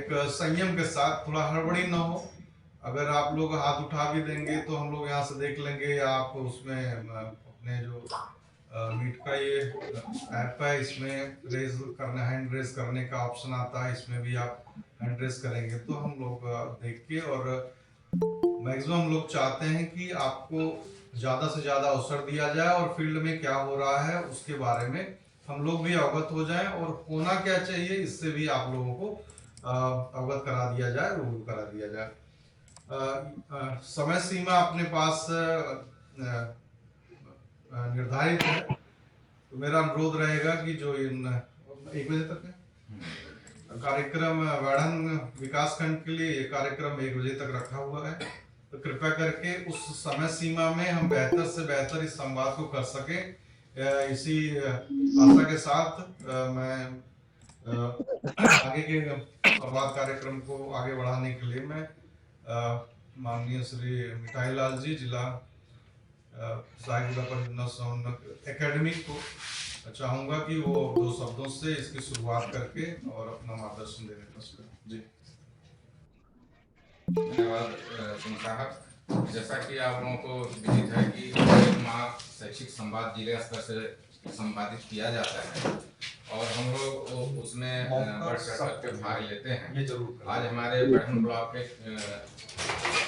एक संयम के साथ, थोड़ा हड़बड़ी ना हो। अगर आप लोग हाथ उठा भी देंगे तो हम लोग यहाँ से देख लेंगे, या आप उसमें अपने जो मीट का ये ऐप है, इसमें रेज करना, हैंड रेज करने का ऑप्शन आता है, इसमें भी आप हैंड रेज करेंगे तो हम लोग देख के, और मैक्सिमम हम लोग चाहते हैं कि आपको ज़्यादा से ज़्यादा अवसर दिया जाए और फील्ड में क्या हो रहा है उसके बारे में हम लोग भी अवगत हो जाएं, और होना क्या चाहिए इससे भी आप लोगों को अवगत करा दिया जाए, रूबरू करा दिया जाए। समय सीमा अपने पास निर्धारित है, तो मेरा अनुरोध रहेगा कि जो इन 1 बजे तक है कार्यक्रम, वैढ़न विकास खंड के लिए ये कार्यक्रम 1 बजे तक रखा हुआ है, तो कृपया करके उस समय सीमा में हम बेहतर से बेहतर इस संवाद को कर सके। इसी आशा के साथ मैं आगे के संवाद कार्यक्रम को आगे बढ़ाने के लिए मैं माननीय श्री मिठाई लाल जी, जिला सहायक परियोजना एकेडमी को चाहूंगा कि वो 2 शब्दों से इसकी शुरुआत करके और अपना मार्गदर्शन देने का करें। जी धन्यवाद सिंह साहब। जैसा कि आप लोगों को विदित है कि माह शैक्षिक संवाद जिले स्तर से संपादित किया जाता है और हम लोग उसमें बढ़ चढ़ के भाग लेते हैं। ये जरूर आज हमारे बढ़न ब्लॉक के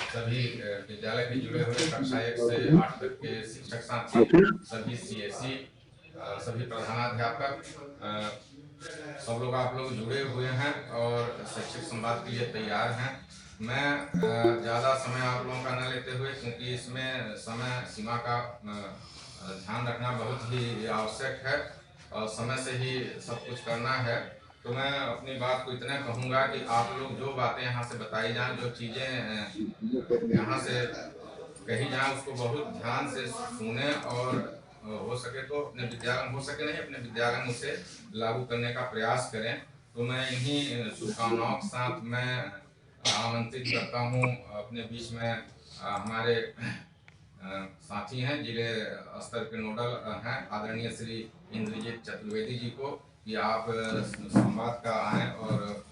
सभी विद्यालय के जुड़े हुए कक्षा 1 से 8 तक के शिक्षक साथी, सभी CSE, सभी प्रधानाध्यापक, सब लोग आप लोग जुड़े हुए हैं और शैक्षिक संवाद के लिए तैयार हैं। मैं ज़्यादा समय आप लोगों का न लेते हुए, क्योंकि इसमें समय सीमा का ध्यान रखना बहुत ही आवश्यक है और समय से ही सब कुछ करना है, तो मैं अपनी बात को इतना कहूँगा कि आप लोग जो बातें यहाँ से बताई जाएं, जो चीज़ें यहाँ से कही जाएं, उसको बहुत ध्यान से सुने और हो सके तो अपने विद्यालय, हो सके नहीं अपने विद्यालय में उसे लागू करने का प्रयास करें। तो मैं इन्हीं शुभकामनाओं के साथ मैं आमंत्रित करता हूँ अपने बीच में हमारे साथी हैं, जिले स्तर के नोडल हैं, आदरणीय श्री इंद्रजीत चतुर्वेदी जी को, कि आप संवाद का आएँ और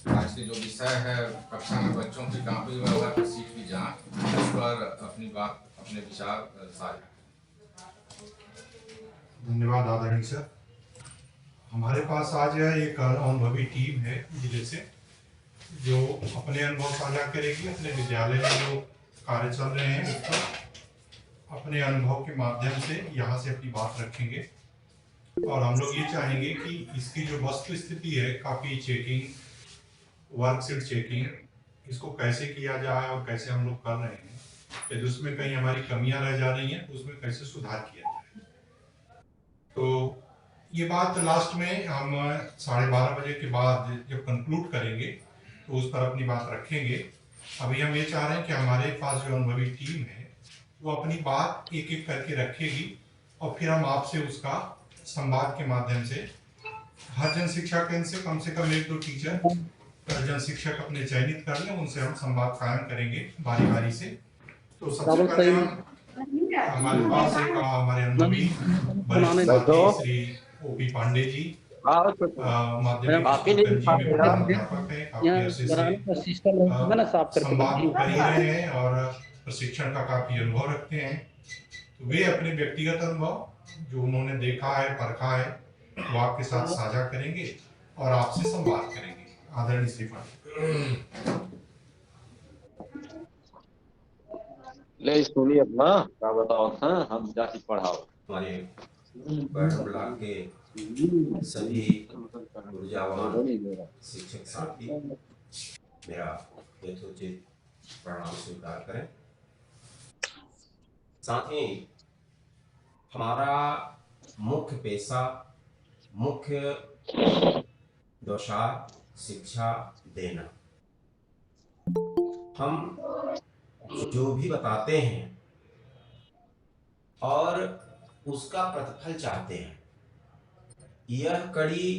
आज के जो विषय है कक्षा में बच्चों की कापी व्यवहार की सीट की जांच, इस पर अपनी बात, अपने विचार साझा। धन्यवाद आदरणीय सर। हमारे पास आज एक अनुभवी टीम है जिले से, जो अपने अनुभव साझा करेगी, अपने विद्यालय में जो कार्य चल रहे हैं उस पर अपने अनुभव के माध्यम से यहाँ से अपनी बात रखेंगे। और हम लोग ये चाहेंगे कि इसकी जो वस्तु स्थिति है, काफ़ी चेकिंग, वर्कशीट चेकिंग, इसको कैसे किया जाए और कैसे हम लोग कर रहे हैं, यदि उसमें कहीं हमारी कमियां रह जा रही हैं तो उसमें कैसे सुधार किया जाए। तो ये बात लास्ट में हम 12:30 बजे के बाद जब कंक्लूड करेंगे तो उस पर अपनी बात रखेंगे। अभी हम ये चाह रहे हैं कि हमारे पास जो अनुभवी टीम है वो अपनी बात एक एक करके रखेगी और फिर हम आपसे उसका संवाद के माध्यम से, हर जन शिक्षा केंद्र से कम 1-2 टीचर जन शिक्षक अपने चयनित कर लें, उनसे हम संवाद कायम करेंगे बारी बारी से। तो सबसे पहले हमारे पास एक हमारे अनुभवी वरिष्ठ साथी श्री OP पांडे जी, माध्यमिक में प्राध्यापक है, काफी अर्से से संवाद तो कर ही रहे हैं और प्रशिक्षण का काफी अनुभव रखते हैं। तो वे अपने व्यक्तिगत अनुभव जो उन्होंने देखा है, परखा है, वो आपके साथ साझा करेंगे और आपसे संवाद करेंगे। आदरणीय श्री पांडे। ले सुनिए अपना क्या बताओ, हम जाके पढ़ाओ। हमारे बढ़न ब्लॉक के सभी ऊर्जावान शिक्षक साथी मेरा यथोचित प्रणाम स्वीकार करें। साथ ही हमारा मुख्य पेशा, मुख्य दोषार शिक्षा देना। हम जो भी बताते हैं और उसका प्रतिफल चाहते हैं। यह कड़ी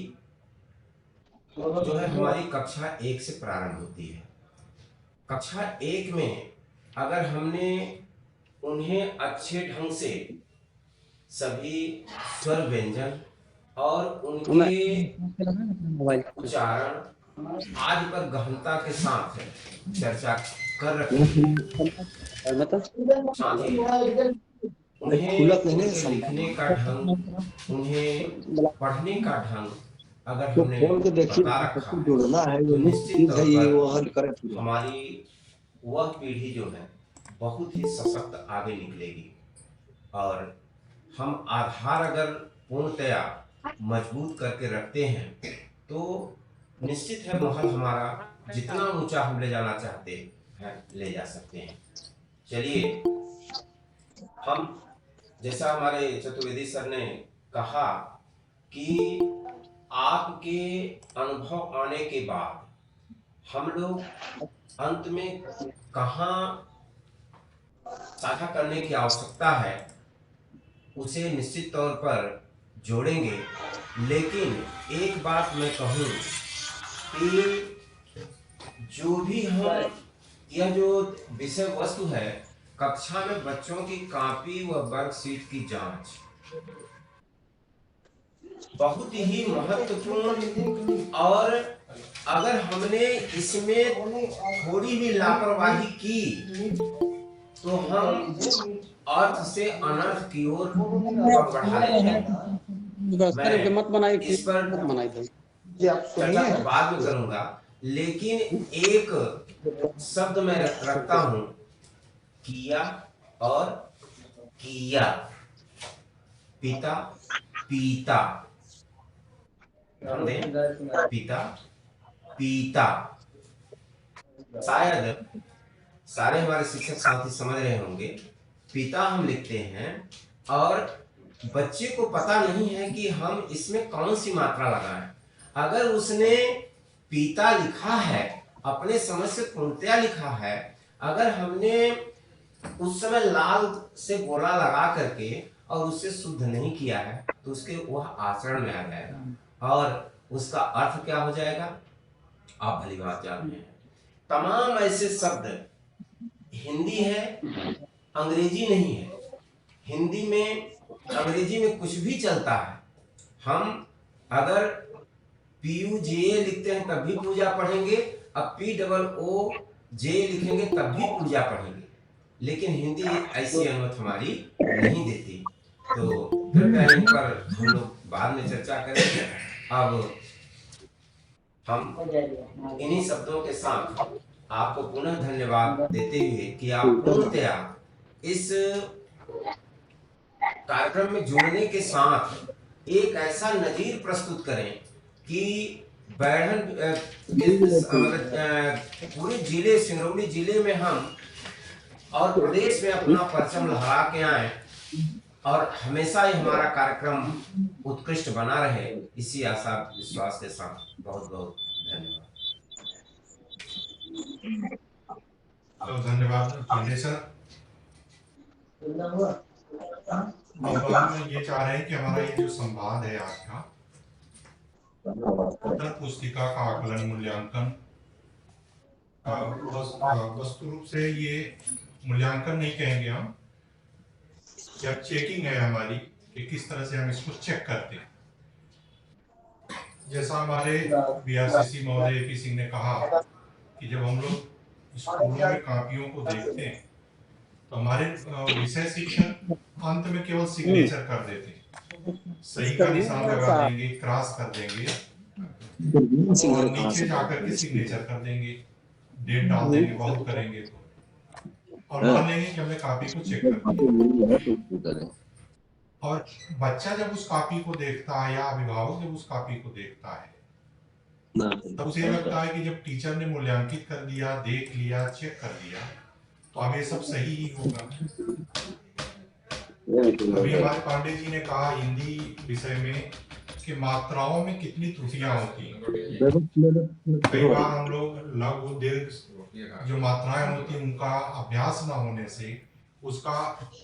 जो है हमारी कक्षा 1 से प्रारंभ होती है। कक्षा 1 में अगर हमने उन्हें अच्छे ढंग से सभी स्वर व्यंजन और उनके उच्चारण आज पर गहनता के साथ चर्चा कर रखी है। साथ ही उन्हें उनके लिखने का ढंग, उन्हें पढ़ने का ढंग अगर तो हमने खोल के देखिए, बता रखा है जुड़ना है, तो जो भी निश्चित चीज तौर है ये पर वो हल करे पूरा। हमारी वह पीढ़ी जो है बहुत ही सशक्त आगे निकलेगी। और हम आधार अगर पूर्णतया मजबूत करके रखते हैं तो निश्चित है महल हमारा जितना ऊंचा हम ले जाना चाहते हैं ले जा सकते हैं। चलिए, हम जैसा हमारे चतुर्वेदी सर ने कहा कि आपके अनुभव आने के बाद हम लोग अंत में कहाँ साझा करने की आवश्यकता है उसे निश्चित तौर पर जोड़ेंगे। लेकिन एक बात मैं कहूँ कि जो भी हम यह जो विषय वस्तु है कक्षा में बच्चों की कॉपी व वर्कशीट की जांच बहुत ही महत्वपूर्ण, और अगर हमने इसमें थोड़ी भी लापरवाही की तो हम अर्थ से अनर्थ की ओर बढ़ा लेंगे। मैं इस पर चर्चा तो बाद में करूंगा, लेकिन एक शब्द मैं रखता हूं, किया और किया, पिता पीता, ध्यान दें, पिता पीता। शायद सारे हमारे शिक्षक साथी समझ रहे होंगे, पिता हम लिखते हैं और बच्चे को पता नहीं है कि हम इसमें कौन सी मात्रा लगाएं। अगर उसने पीता लिखा है, अपने समझ से पूर्णतया लिखा है, अगर हमने उस समय लाल से गोला लगा करके और उससे शुद्ध नहीं किया है तो उसके वह आचरण में आ जाएगा और उसका अर्थ क्या हो जाएगा आप भली बात जानते हैं। तमाम ऐसे शब्द हिंदी है, अंग्रेजी नहीं है। हिंदी में अंग्रेजी में कुछ भी चलता है। हम अगर PUJA लिखते हैं तब भी पूजा पढ़ेंगे, अब POOJ लिखेंगे तब भी पूजा पढ़ेंगे, लेकिन हिंदी ऐसी अनुमति हमारी नहीं देती। तो कृपया इन पर हम लोग बाद में चर्चा करेंगे। अब हम इन्हीं शब्दों के साथ आपको पुनः धन्यवाद देते हुए कि आप पूर्णतया इस कार्यक्रम में जुड़ने के साथ एक ऐसा नजीर प्रस्तुत करें कि बैढ़न पूरे जिले सिंगरौली जिले में हम और प्रदेश में अपना परचम लहरा के आए और हमेशा ही हमारा कार्यक्रम उत्कृष्ट बना रहे, इसी आशा विश्वास के साथ बहुत बहुत धन्यवाद। तो धन्यवाद पांडे सर। अब हम ये चाह रहे हैं कि हमारा ये जो संवाद है आज का उत्तर पुस्तिका का आकलन मूल्यांकन, वस्तु रूप से ये मूल्यांकन नहीं कहेंगे हम, या चेकिंग है हमारी कि किस तरह से हम इसको चेक करते हैं। जैसा हमारे BRCC महोदय AP सिंह ने कहा कि जब हम लोग स्कूलों में कापियों को देखते हैं तो हमारे विषय शिक्षक अंत में केवल सिग्नेचर कर देते हैं, सही का निशान लगा देंगे, क्रॉस कर देंगे और नीचे जाकर के सिग्नेचर कर देंगे, डेट डाल देंगे, बहुत करेंगे तो, और मान लेंगे कि हमने कॉपी को चेक कर दिया। और बच्चा जब उस कॉपी को देखता है या अभिभावक जब उस कॉपी को देखता है तब उसे लगता है कि जब टीचर ने मूल्यांकित कर दिया, देख लिया, चेक कर दिया तो अब ये सब सही ही होगा। अभी हमारे पांडे जी ने कहा हिंदी विषय में कि मात्राओं में कितनी त्रुटियां होती हैं। कई बार हम लोग लघु दीर्घ जो मात्राएं होती हैं उनका अभ्यास न होने से उसका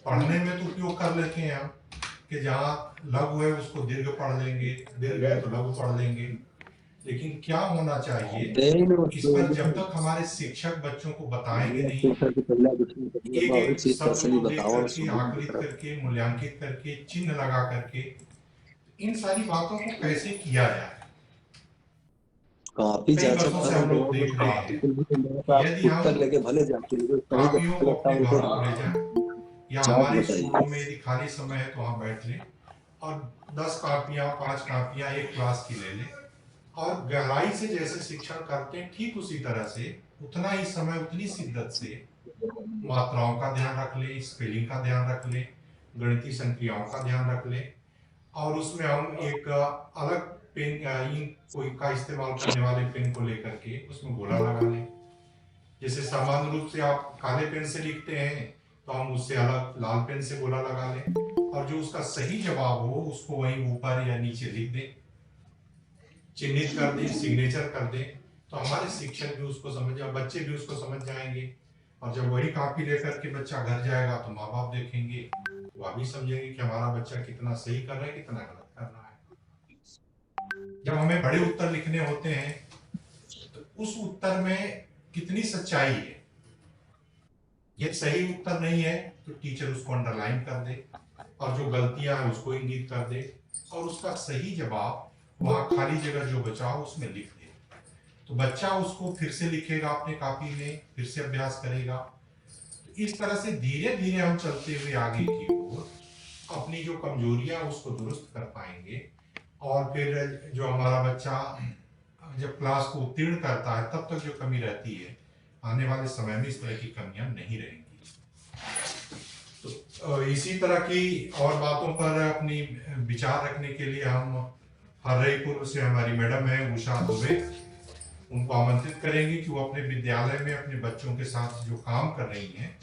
पढ़ने में तो उपयोग कर लेते हैं हम कि जहाँ लघु है उसको दीर्घ पढ़ लेंगे, दीर्घ है तो लघु पढ़ लेंगे। लेकिन क्या होना चाहिए, इस पर जब तक हमारे शिक्षक बच्चों को बताएंगे नहीं, एक एक शब्द को देख करके, आकलित करके, मूल्यांकित करके, चिन्ह लगा करके इन सारी बातों को कैसे किया जाए, काफी कई ज्यादा वर्षों से हम लोग देख रहे हैं यदि हम उत्तर लेके भले जाते हैं सही कापियों को लगता अपने है घरों उनको। को ले जाएं या जांच हमारे बताइए। स्कूलों में यदि खाली समय है तो वहाँ बैठ लें और 10 कापियाँ 5 कापियाँ एक क्लास की ले लें और गहराई से जैसे शिक्षण करते हैं ठीक उसी तरह से उतना ही समय उतनी शिद्दत से मात्राओं का ध्यान रख लें, स्पेलिंग का ध्यान रख लें, गणितीय संक्रियाओं का ध्यान रख लें और उसमें हम एक अलग पेन इंक कोई का इस्तेमाल करने वाले पेन को लेकर के उसमें गोला लगा लें। जैसे सामान्य रूप से आप काले पेन से लिखते हैं तो हम उससे अलग लाल पेन से गोला लगा लें और जो उसका सही जवाब हो उसको वहीं ऊपर या नीचे लिख दें, चिन्हित कर दें, सिग्नेचर कर दें, तो हमारे शिक्षक भी उसको समझ जाए, बच्चे भी उसको समझ जाएंगे और जब वही कापी लेकर के बच्चा घर जाएगा तो माँ बाप देखेंगे, वह भी समझेंगे कि हमारा बच्चा कितना सही कर रहा है कितना गलत कर रहा है। जब हमें बड़े उत्तर लिखने होते हैं तो उस उत्तर में कितनी सच्चाई है, यदि सही उत्तर नहीं है तो टीचर उसको अंडरलाइन कर दे और जो गलतियां हैं उसको इंगित कर दे और उसका सही जवाब वहां खाली जगह जो बचा हो उसमें लिख दे, तो बच्चा उसको फिर से लिखेगा अपने कॉपी में, फिर से अभ्यास करेगा। तो इस तरह से धीरे धीरे हम चलते हुए आगे की ओर अपनी जो कमजोरियां उसको दुरुस्त कर पाएंगे और फिर जो हमारा बच्चा जब क्लास को उत्तीर्ण करता है तब तक जो कमी रहती है आने वाले समय में इस तरह की कमियां नहीं रहेंगी। तो इसी तरह की और बातों पर अपनी विचार रखने के लिए हम हरईपुर से हमारी मैडम है उषा दुबे, उनको आमंत्रित करेंगे कि वो अपने विद्यालय में अपने बच्चों के साथ जो काम कर रही हैं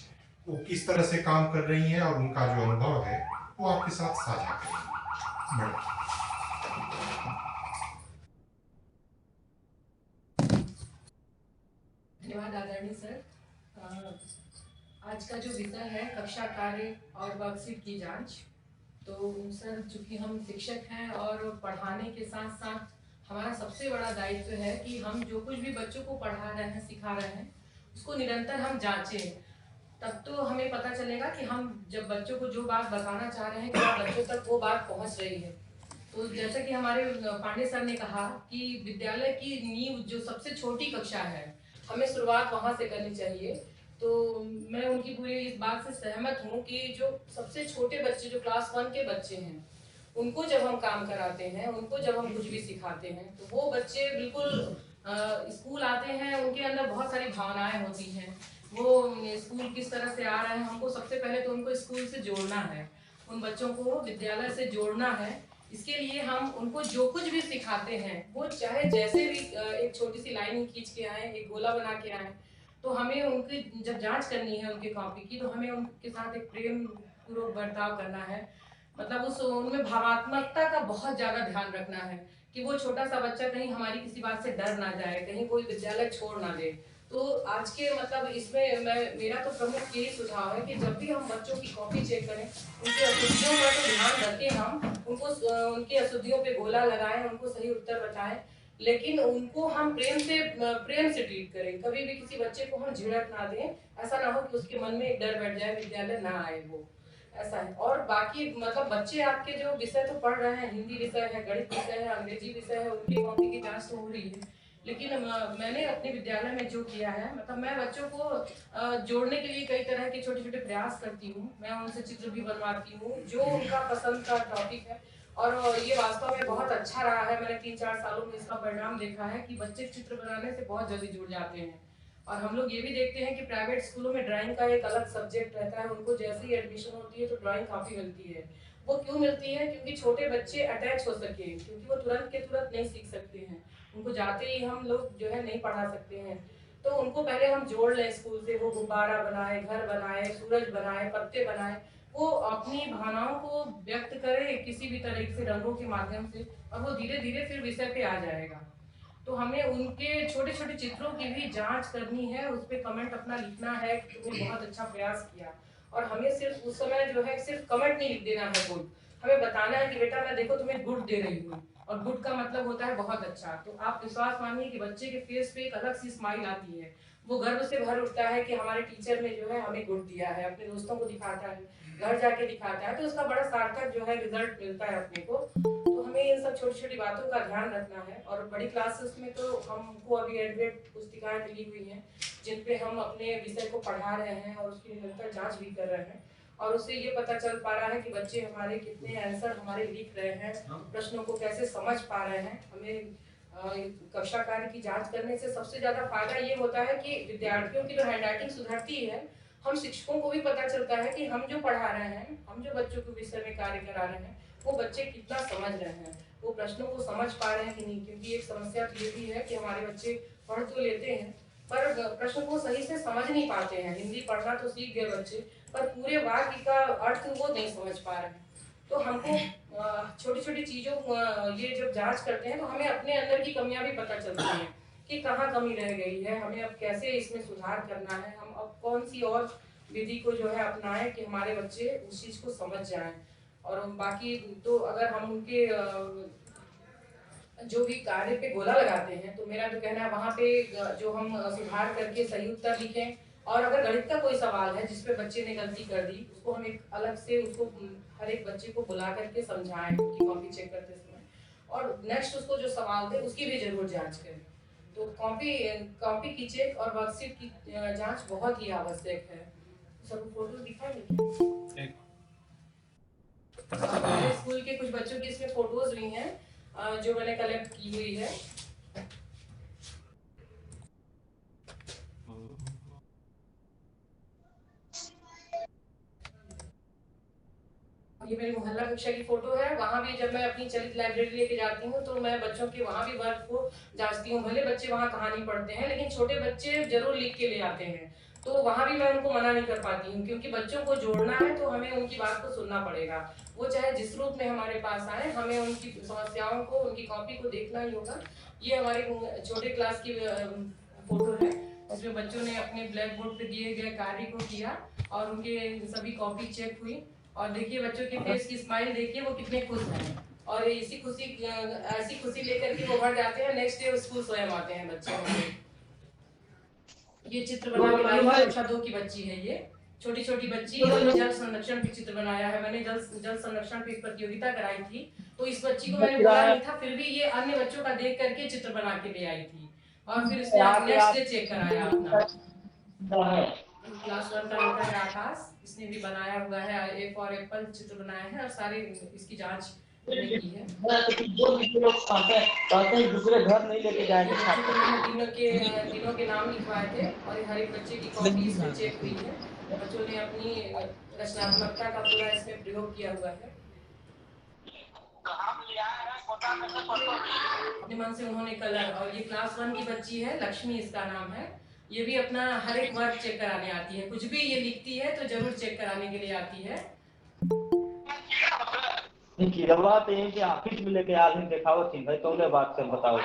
वो किस तरह से काम कर रही हैं और उनका जो अनुभव है वो आपके साथ साझा करेंगे। मैडम। धन्यवाद आदरणीय सर। आज का जो विषय है कक्षा कार्य और वर्कशीट की जांच, तो सर चूंकि हम शिक्षक हैं और पढ़ाने के साथ साथ हमारा सबसे बड़ा दायित्व है कि हम जो कुछ भी बच्चों को पढ़ा रहे हैं सिखा रहे हैं उसको निरंतर हम जांचें, तब तो हमें पता चलेगा कि हम जब बच्चों को जो बात बताना चाह रहे हैं क्या बच्चों तक वो बात पहुंच रही है। तो जैसा कि हमारे पांडे सर ने कहा कि विद्यालय की नींव जो सबसे छोटी कक्षा है हमें शुरुआत वहां से करनी चाहिए, तो मैं उनकी पूरी इस बात से सहमत हूँ कि जो सबसे छोटे बच्चे जो क्लास 1 के बच्चे हैं उनको जब हम काम कराते हैं, उनको जब हम कुछ भी सिखाते हैं तो वो बच्चे बिल्कुल स्कूल आते हैं, उनके अंदर बहुत सारी भावनाएं होती हैं, वो स्कूल किस तरह से आ रहे हैं, हमको सबसे पहले तो उनको स्कूल से जोड़ना है, उन बच्चों को विद्यालय से जोड़ना है। इसके लिए हम उनको जो कुछ भी सिखाते हैं वो चाहे जैसे भी एक छोटी सी लाइन खींच के आए, एक गोला बना के आए, तो हमें उनकी जब जांच करनी है उनके कॉपी की तो हमें उनके साथ एक प्रेम पूर्वक बर्ताव करना है, मतलब उस उनमें भावात्मकता का बहुत ज्यादा ध्यान रखना है कि वो छोटा सा बच्चा कहीं हमारी किसी बात से डर ना जाए, कहीं कोई विद्यालय छोड़ ना दे। तो आज के मतलब इसमें मेरा तो प्रमुख यही सुझाव है कि जब भी हम बच्चों की कॉपी चेक करें उनकी अशुद्धियों का तो ध्यान रखें, हम उनको उनकी अशुद्धियों पे गोला लगाएं, उनको सही उत्तर बताएं, लेकिन उनको हम प्रेम से ट्रीट करें, कभी भी किसी बच्चे को हम झिड़क ना दें, ऐसा ना हो कि उसके मन में एक डर बैठ जाए विद्यालय ना आए वो, ऐसा है। और बाकी मतलब बच्चे आपके जो विषय तो पढ़ रहे हैं, हिंदी विषय है, गणित विषय है, अंग्रेजी विषय है, उनकी कॉपी की जांच तो हो रही है, लेकिन मैंने अपने विद्यालय में जो किया है मतलब मैं बच्चों को जोड़ने के लिए कई तरह के छोटे छोटे प्रयास करती हूँ, मैं उनसे चित्र भी बनवाती हूँ जो उनका पसंद का टॉपिक है, और ये वास्तव में बहुत अच्छा रहा है। मैंने 3-4 सालों में इसका परिणाम देखा है कि बच्चे चित्र बनाने से बहुत जल्दी जुड़ जाते हैं। और हम लोग ये भी देखते हैं कि प्राइवेट स्कूलों में ड्राइंग का एक अलग सब्जेक्ट रहता है, उनको जैसे ही एडमिशन होती है तो ड्राइंग काफी मिलती है। वो क्यों मिलती है? क्योंकि छोटे बच्चे अटैच हो सके, क्योंकि वो तुरंत के तुरंत नहीं सीख सकते हैं, उनको जाते ही हम लोग जो है नहीं पढ़ा सकते हैं, तो उनको पहले हम जोड़ लें स्कूल से, वो गुब्बारा बनाए, घर बनाए, सूरज बनाए, पत्ते बनाए, वो अपनी भावनाओं को व्यक्त करे किसी भी तरह से रंगों के माध्यम से, और वो धीरे धीरे फिर विषय पे आ जाएगा। तो हमें उनके छोटे छोटे चित्रों की भी जांच करनी है, उस पर कमेंट अपना लिखना है कि तुमने बहुत अच्छा प्रयास किया, और हमें सिर्फ उस समय जो है सिर्फ कमेंट नहीं लिख देना है, गुड हमें बताना है कि बेटा मैं देखो तुम्हें गुड दे रही हूँ, और गुड का मतलब होता है बहुत अच्छा। तो आप विश्वास मानिए कि बच्चे के फेस पे एक अलग सी स्माइल आती है, वो गर्व से भर उठता है कि हमारे टीचर ने जो है हमें गुड दिया है, अपने दोस्तों को दिखाता है, घर जाके दिखाता है, तो उसका बड़ा सार्थक जो है रिजल्ट मिलता है अपने को। तो हमें हमें इन सब छोटी छोटी बातों का ध्यान रखना है। और बड़ी क्लासेस में तो हमको अभी एडवेट पुस्तिकाएं मिली हुई हैं जिन पे हम अपने विषय को पढ़ा रहे हैं और उसकी निरंतर जांच भी कर रहे हैं, और उससे ये पता चल पा रहा है कि बच्चे हमारे कितने आंसर हमारे लिख रहे हैं, प्रश्नों को कैसे समझ पा रहे हैं। हमें कक्षा कार्य की जांच करने से सबसे ज्यादा फायदा ये होता है कि विद्यार्थियों की जो हैंडराइटिंग सुधरती है, हम शिक्षकों को भी पता चलता है कि हम जो पढ़ा रहे हैं, हम जो बच्चों के विषय में कार्य करा रहे हैं, वो बच्चे कितना समझ रहे हैं, वो प्रश्नों को समझ पा रहे हैं कि नहीं। क्योंकि एक समस्या तो ये भी है कि हमारे बच्चे पढ़ तो लेते हैं पर प्रश्न को सही से समझ नहीं पाते हैं। हिंदी पढ़ना तो सीख गए बच्चे, पर पूरे वाक्य का अर्थ वो नहीं समझ पा रहे हैं। तो हमको छोटी छोटी चीजों ये जब जांच करते हैं तो हमें अपने अंदर की कमियां भी पता चलती हैं कि कहाँ कमी रह गई है, हमें अब कैसे इसमें सुधार करना है, हम अब कौन सी और विधि को जो है अपनाएं कि हमारे बच्चे उस चीज को समझ जाएं। और बाकी तो अगर हम उनके जो भी कार्य पे गोला लगाते हैं तो मेरा तो कहना है वहाँ पे जो हम सुधार करके सही उत्तर लिखें। और अगर गणित का कोई सवाल है जिसपे बच्चे ने गलती कर दी, उसको हम एक अलग से उसको हर एक बच्चे को बुला करके समझाएं उनकी कॉपी चेक करते समय, और नेक्स्ट उसको जो सवाल दे उसकी भी जरूर जांच करें। तो कॉपी की चेक और वर्कशीट की जांच बहुत ही आवश्यक है। सब फोटो दिखाएंगे हमारे स्कूल के कुछ बच्चों की इसमें फोटोज भी हैं जो मैंने कलेक्ट की हुई है। ये मेरी मोहल्ला कक्षा की फोटो है। वहाँ भी जब मैं अपनी चलित लाइब्रेरी लेके जाती हूँ तो मैं बच्चों के वहाँ भी वर्क को जांचती हूँ। भले बच्चे वहाँ कहानी पढ़ते हैं लेकिन छोटे बच्चे जरूर लिख के ले आते हैं, तो वहाँ भी मैं उनको मना नहीं कर पाती हूँ, क्योंकि बच्चों को जोड़ना है तो हमें उनकी बात को सुनना पड़ेगा। वो चाहे जिस रूप में हमारे पास आए, हमें उनकी समस्याओं को, उनकी कॉपी को देखना ही होगा। ये हमारे छोटे क्लास की फोटो है जिसमें बच्चों ने अपने ब्लैक बोर्ड पे दिए गए कार्य को किया और उनके सभी कॉपी चेक हुई। और देखिए बच्चों के फेस की स्माइल देखिए, वो कितने खुश हैं, और ऐसी खुशी लेकर के वो बढ़ जाते हैं। नेक्स्ट डे स्कूल स्वयं आते हैं बच्चे। ये चित्र बना के लाई है, कक्षा 2 की बच्ची है। ये छोटी छोटी बच्ची जल संरक्षण पे चित्र बनाया है। मैंने जल संरक्षण पे एक प्रतियोगिता कराई थी, तो इस बच्ची को मैंने बोला नहीं था, फिर भी ये अन्य बच्चों का देख करके चित्र बना के ले आई थी और फिर इसने नेक्स्ट डे चेक कराया अपना। क्लास 1 का लड़का है आकाश, इसने भी बनाया हुआ है, ए फॉर एप्पल चित्र बनाया है और सारे इसकी जांच की है। दूसरे घर नहीं लेके जाएंगे। तीनों के नाम लिखवाए थे और हर एक बच्चे की कॉपी इसमें चेक हुई है। बच्चों ने अपनी रचनात्मकता का पूरा इसमें प्रयोग किया हुआ है। अपने मन से उन्होंने कलर, और ये क्लास 1 की बच्ची है, लक्ष्मी इसका नाम है। ये भी अपना हर एक वर्क चेक कराने आती है, कुछ भी ये लिखती है तो जरूर चेक कराने के लिए आती है। बात है कि ऑफिस में लेके आदमी दिखाओ थी भाई, कौन बात से बताओ।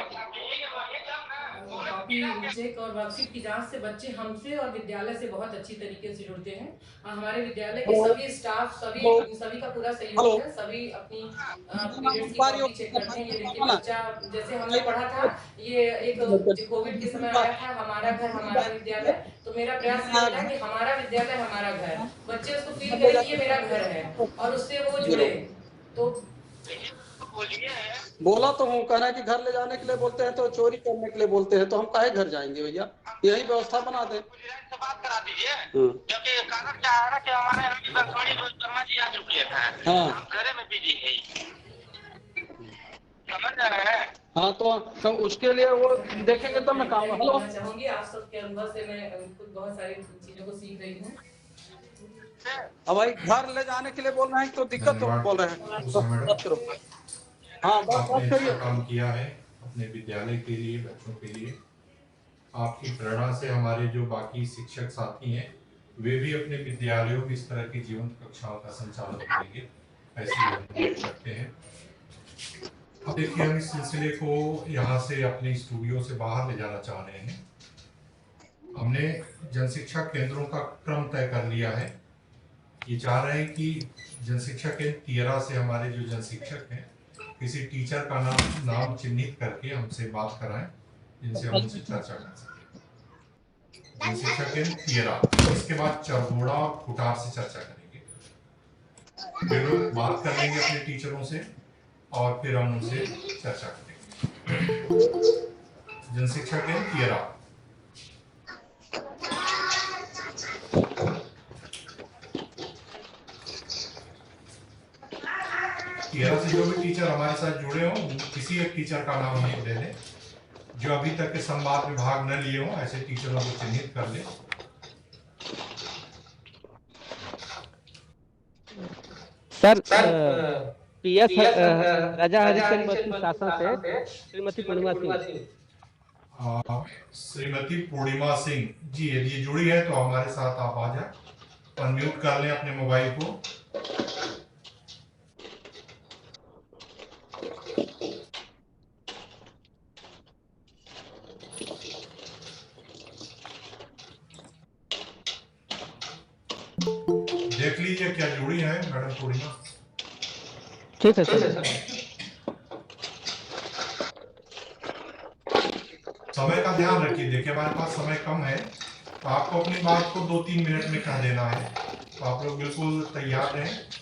कॉपी चेक और वर्कशीट की जांच से बच्चे हमसे और विद्यालय से बहुत अच्छी तरीके से जुड़ते हैं। हमारे विद्यालय के सभी स्टाफ सभी का पूरा सहयोग है। सभी अपनी पीरियड्स की कॉपी चेक करते हैं। ये देखिए बच्चा, जैसे हमने पढ़ा था, ये एक कोविड के समय आया था, हमारा घर हमारा विद्यालय, तो मेरा प्रयास ये होता है कि हमारा विद्यालय हमारा घर, बच्चे उसको फील करें कि ये मेरा घर है और उससे वो जुड़े। तो बोला तो हूँ, कहना है कि घर ले जाने के लिए बोलते हैं तो चोरी करने के लिए बोलते हैं, तो हम काहे घर जाएंगे भैया, यही व्यवस्था बना दे। बात करा दीजिए, क्योंकि कागज क्या है ना कि हमारे शर्मा जी आ चुके हैं। हाँ, हम घरे में बिजी है, समझ रहे हैं। हाँ तो उसके लिए वो देखेंगे तब मैं काम। हेलो, चाहूंगी आप सबके अनुभव से मैं खुद बहुत सारी चीजों को सीख रही हूँ। अब भाई घर ले जाने के लिए बोल रहे हैं तो दिक्कत तो बोल रहे हैं, तो बात करो। हाँ, बात करिए। काम किया है अपने विद्यालय के लिए, बच्चों के लिए। आपकी प्रेरणा से हमारे जो बाकी शिक्षक साथी हैं वे भी अपने विद्यालयों में इस तरह की जीवंत कक्षाओं का संचालन करेंगे, ऐसी हम उम्मीद करते हैं। अब देखिए, हम इस सिलसिले को यहाँ से अपने स्टूडियो से बाहर ले जाना चाह रहे हैं। हमने जनशिक्षा केंद्रों का क्रम तय कर लिया है। ये चाह रहे हैं कि जनशिक्षा केंद्र तियरा से हमारे जो जनशिक्षक हैं किसी टीचर का नाम चिन्हित करके हमसे बात कराएं, जिनसे हम उनसे चर्चा कर सकें। जनशिक्षा केंद्र तियरा, इसके बाद चरगोड़ा और खुटार से चर्चा करेंगे। वे लोग बात कर लेंगे अपने टीचरों से और फिर हम उनसे चर्चा करेंगे। जन शिक्षक हैं कियरा। कियरा से जो भी टीचर हमारे साथ जुड़े हों, किसी एक टीचर का नाम हमको दे दें जो अभी तक के संवाद में भाग न लिए हों, ऐसे टीचरों को चिन्हित कर लें। सर पीएस राजा हरिचंद बस्ती शासन से श्रीमती पूर्णिमा सिंह। श्रीमती पूर्णिमा सिंह जी, यदि जुड़ी है तो हमारे साथ आप आ जाए, अनम्यूट कर लें अपने मोबाइल को। देख लीजिए क्या जुड़ी है मैडम पूर्णिमा। ठीक है सर। समय का ध्यान रखिए, देखिए हमारे पास समय कम है, तो आपको अपनी बात को 2-3 मिनट में कह देना है, तो आप लोग बिल्कुल तैयार रहें।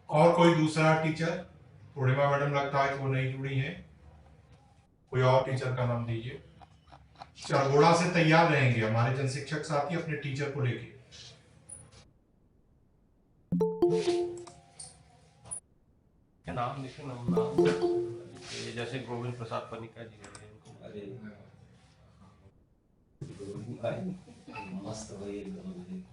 और कोई दूसरा टीचर? पूर्णिमा मैडम लगता है कि वो नहीं जुड़ी है, कोई और टीचर का नाम दीजिए। चरगोड़ा से तैयार रहेंगे हमारे जन शिक्षक साथी अपने टीचर को लेके। नाम लिखे नाम जैसे गोविंद प्रसाद पनिका जी है। अरे मस्त भाई एकदम।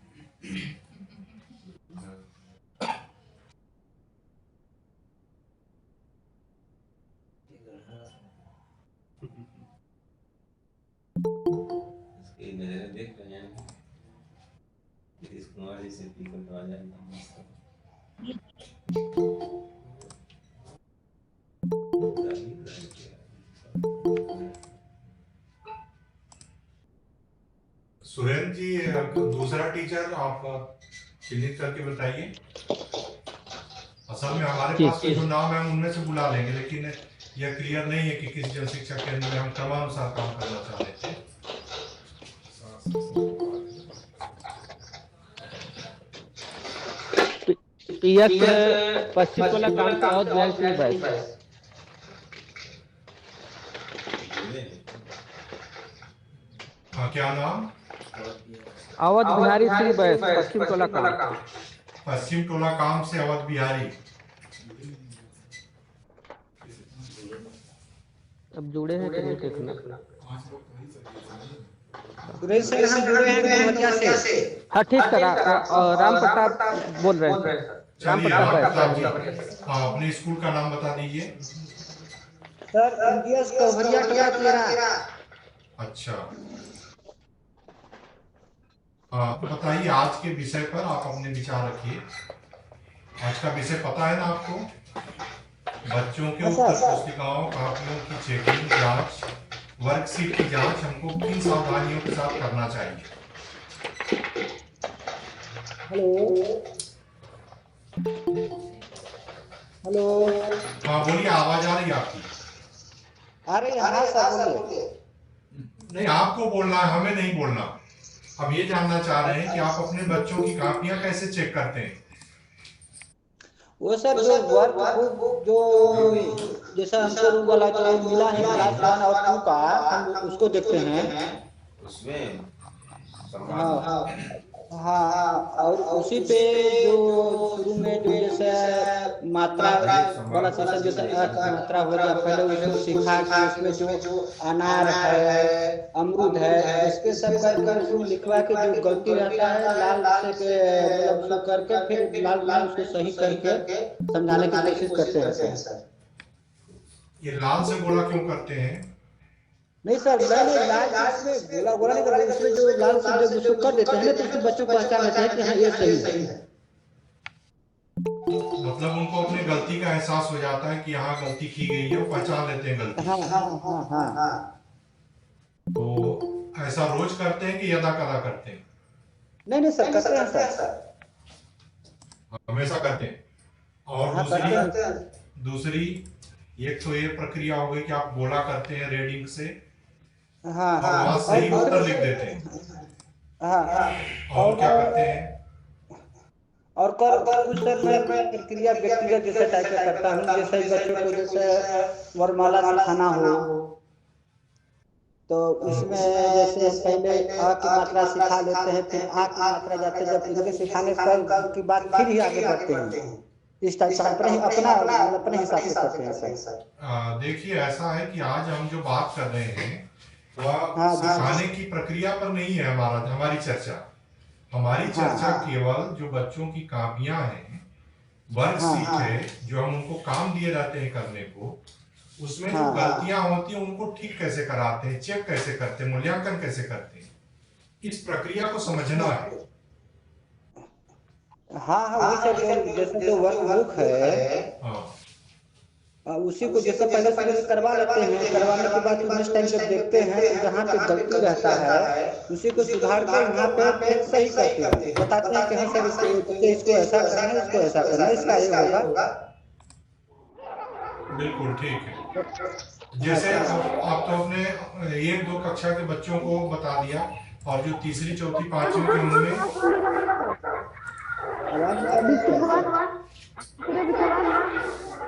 इसके नजर देख रहे हैं नीतीश कुमार जी से पीकर तो आ जाए मस्त। सुरेंद्र जी, दूसरा टीचर आप चिन्हित करके बताइए। असल में हमारे पास जो नाम है उनमें से बुला लेंगे, लेकिन यह क्लियर नहीं है कि किस जन शिक्षा केंद्र में हम क्रमानुसार काम करना चाह रहे थे। पश्चिम टोला काम से और बिहारी सिंह बैस। हाँ, क्या नाम? अवध बिहारी सिंह बैस, पश्चिम टोला काम। पश्चिम टोला काम से अवध बिहारी। अब जुड़े हैं कि नहीं देखना। सुरेश सर हम जुड़े हैं गोमतिया से। हाँ ठीक सर, राम प्रताप बोल रहे हैं। राम प्रताप जी, हाँ अपने स्कूल का नाम बता दीजिए। सर एमडीएस कवरिया टोला 13। अच्छा, बताइए आज के विषय पर आप अपने विचार रखिए। आज का विषय पता है ना आपको? बच्चों के उत्तर पुस्तिकाओं, कापियों की चेकिंग, जांच, वर्कशीट की जांच हमको किन सावधानियों के साथ करना चाहिए? हेलो। हाँ बोलिए, आवाज आ रही है आपकी? आ रही है। हाँ सर बोलिए। नहीं, आपको बोलना है, हमें नहीं बोलना। अब ये जानना चाह रहे हैं कि आप अपने बच्चों की कापियां कैसे चेक करते हैं? वो सर जो वर्क जो जैसा हमको रूम वाला जो मिला है क्लास 1 और 2 का, हम उसको देखते हैं उसमें। हाँ, और उसी पे जो शुरू में जो जैसे मात्रा वाला सेशन जैसे मात्रा हो गया, पहले उसको सिखा के उसमें जो अनार है, अमरूद है, इसके सब कर उसमें लिखवा के जो गलती रहता है लाल से मतलब उसको करके फिर लाल उसको सही करके समझाने की कोशिश करते हैं सर। ये लाल से गोला क्यों करते हैं? नहीं सर, मैंने लाल इसमें गोला नहीं करते, इसमें जो लाल से जब उसको कर देते हैं ना तो उससे बच्चों को पहचान लेते हैं कि हाँ ये सही है। मतलब उनको अपनी गलती का एहसास हो जाता है कि यहाँ गलती की गई है, वो पहचान लेते हैं गलती। हाँ। तो ऐसा रोज करते हैं कि यदा कदा करते हैं? नहीं सर, करते हैं सर। हमेशा करते हैं। और हाँ, करते हैं। दूसरी एक तो ये प्रक्रिया हो गई कि आप बोला करते हैं रीडिंग से, हाँ और वहाँ सही उत्तर लिख देते हैं। हाँ, और क्या करते हैं? और कुछ सर मैं प्रक्रिया व्यक्तिगत जैसे टाइप का करता हूँ, जैसे बच्चों को जैसे वरमाला सिखाना हो, तो उसमें जैसे हम पहले आ की मात्रा सिखा लेते हैं, फिर आ की मात्रा जाते हैं, जब इनके सिखाने की बाद फिर ही आगे बढ़ते हैं। इस टाइप से अपने हिसाब से करते हैं सर। देखिए, ऐसा है कि आज हम जो बात कर रहे हैं वह सिखाने की प्रक्रिया पर नहीं है हमारी चर्चा। हमारी चर्चा केवल जो बच्चों की कापियां हैं, वर्कशीट है, जो हम उनको काम दिए जाते हैं करने को, उसमें जो गलतियां होती हैं उनको ठीक कैसे कराते हैं, चेक कैसे करते हैं, मूल्यांकन कैसे करते हैं, इस प्रक्रिया को समझना है। वही सर, जैसे जो वर्कबुक है उसी को जैसे पहले से करवा लेते हैं, करवाने के बाद नेक्स्ट टाइम जब देखते हैं तो जहाँ पे गलती रहता है उसी को सुधार कर वहाँ पे फिर सही करते हैं, बताते हैं कि हाँ सर इसको ऐसा करना है, इसको ऐसा करना है, इसका ये होगा। बिल्कुल ठीक है। जैसे आप तो अपने 1-2 कक्षा के बच्चों को बता दिया, और जो तीसरी चौथी पांचवी के उनमें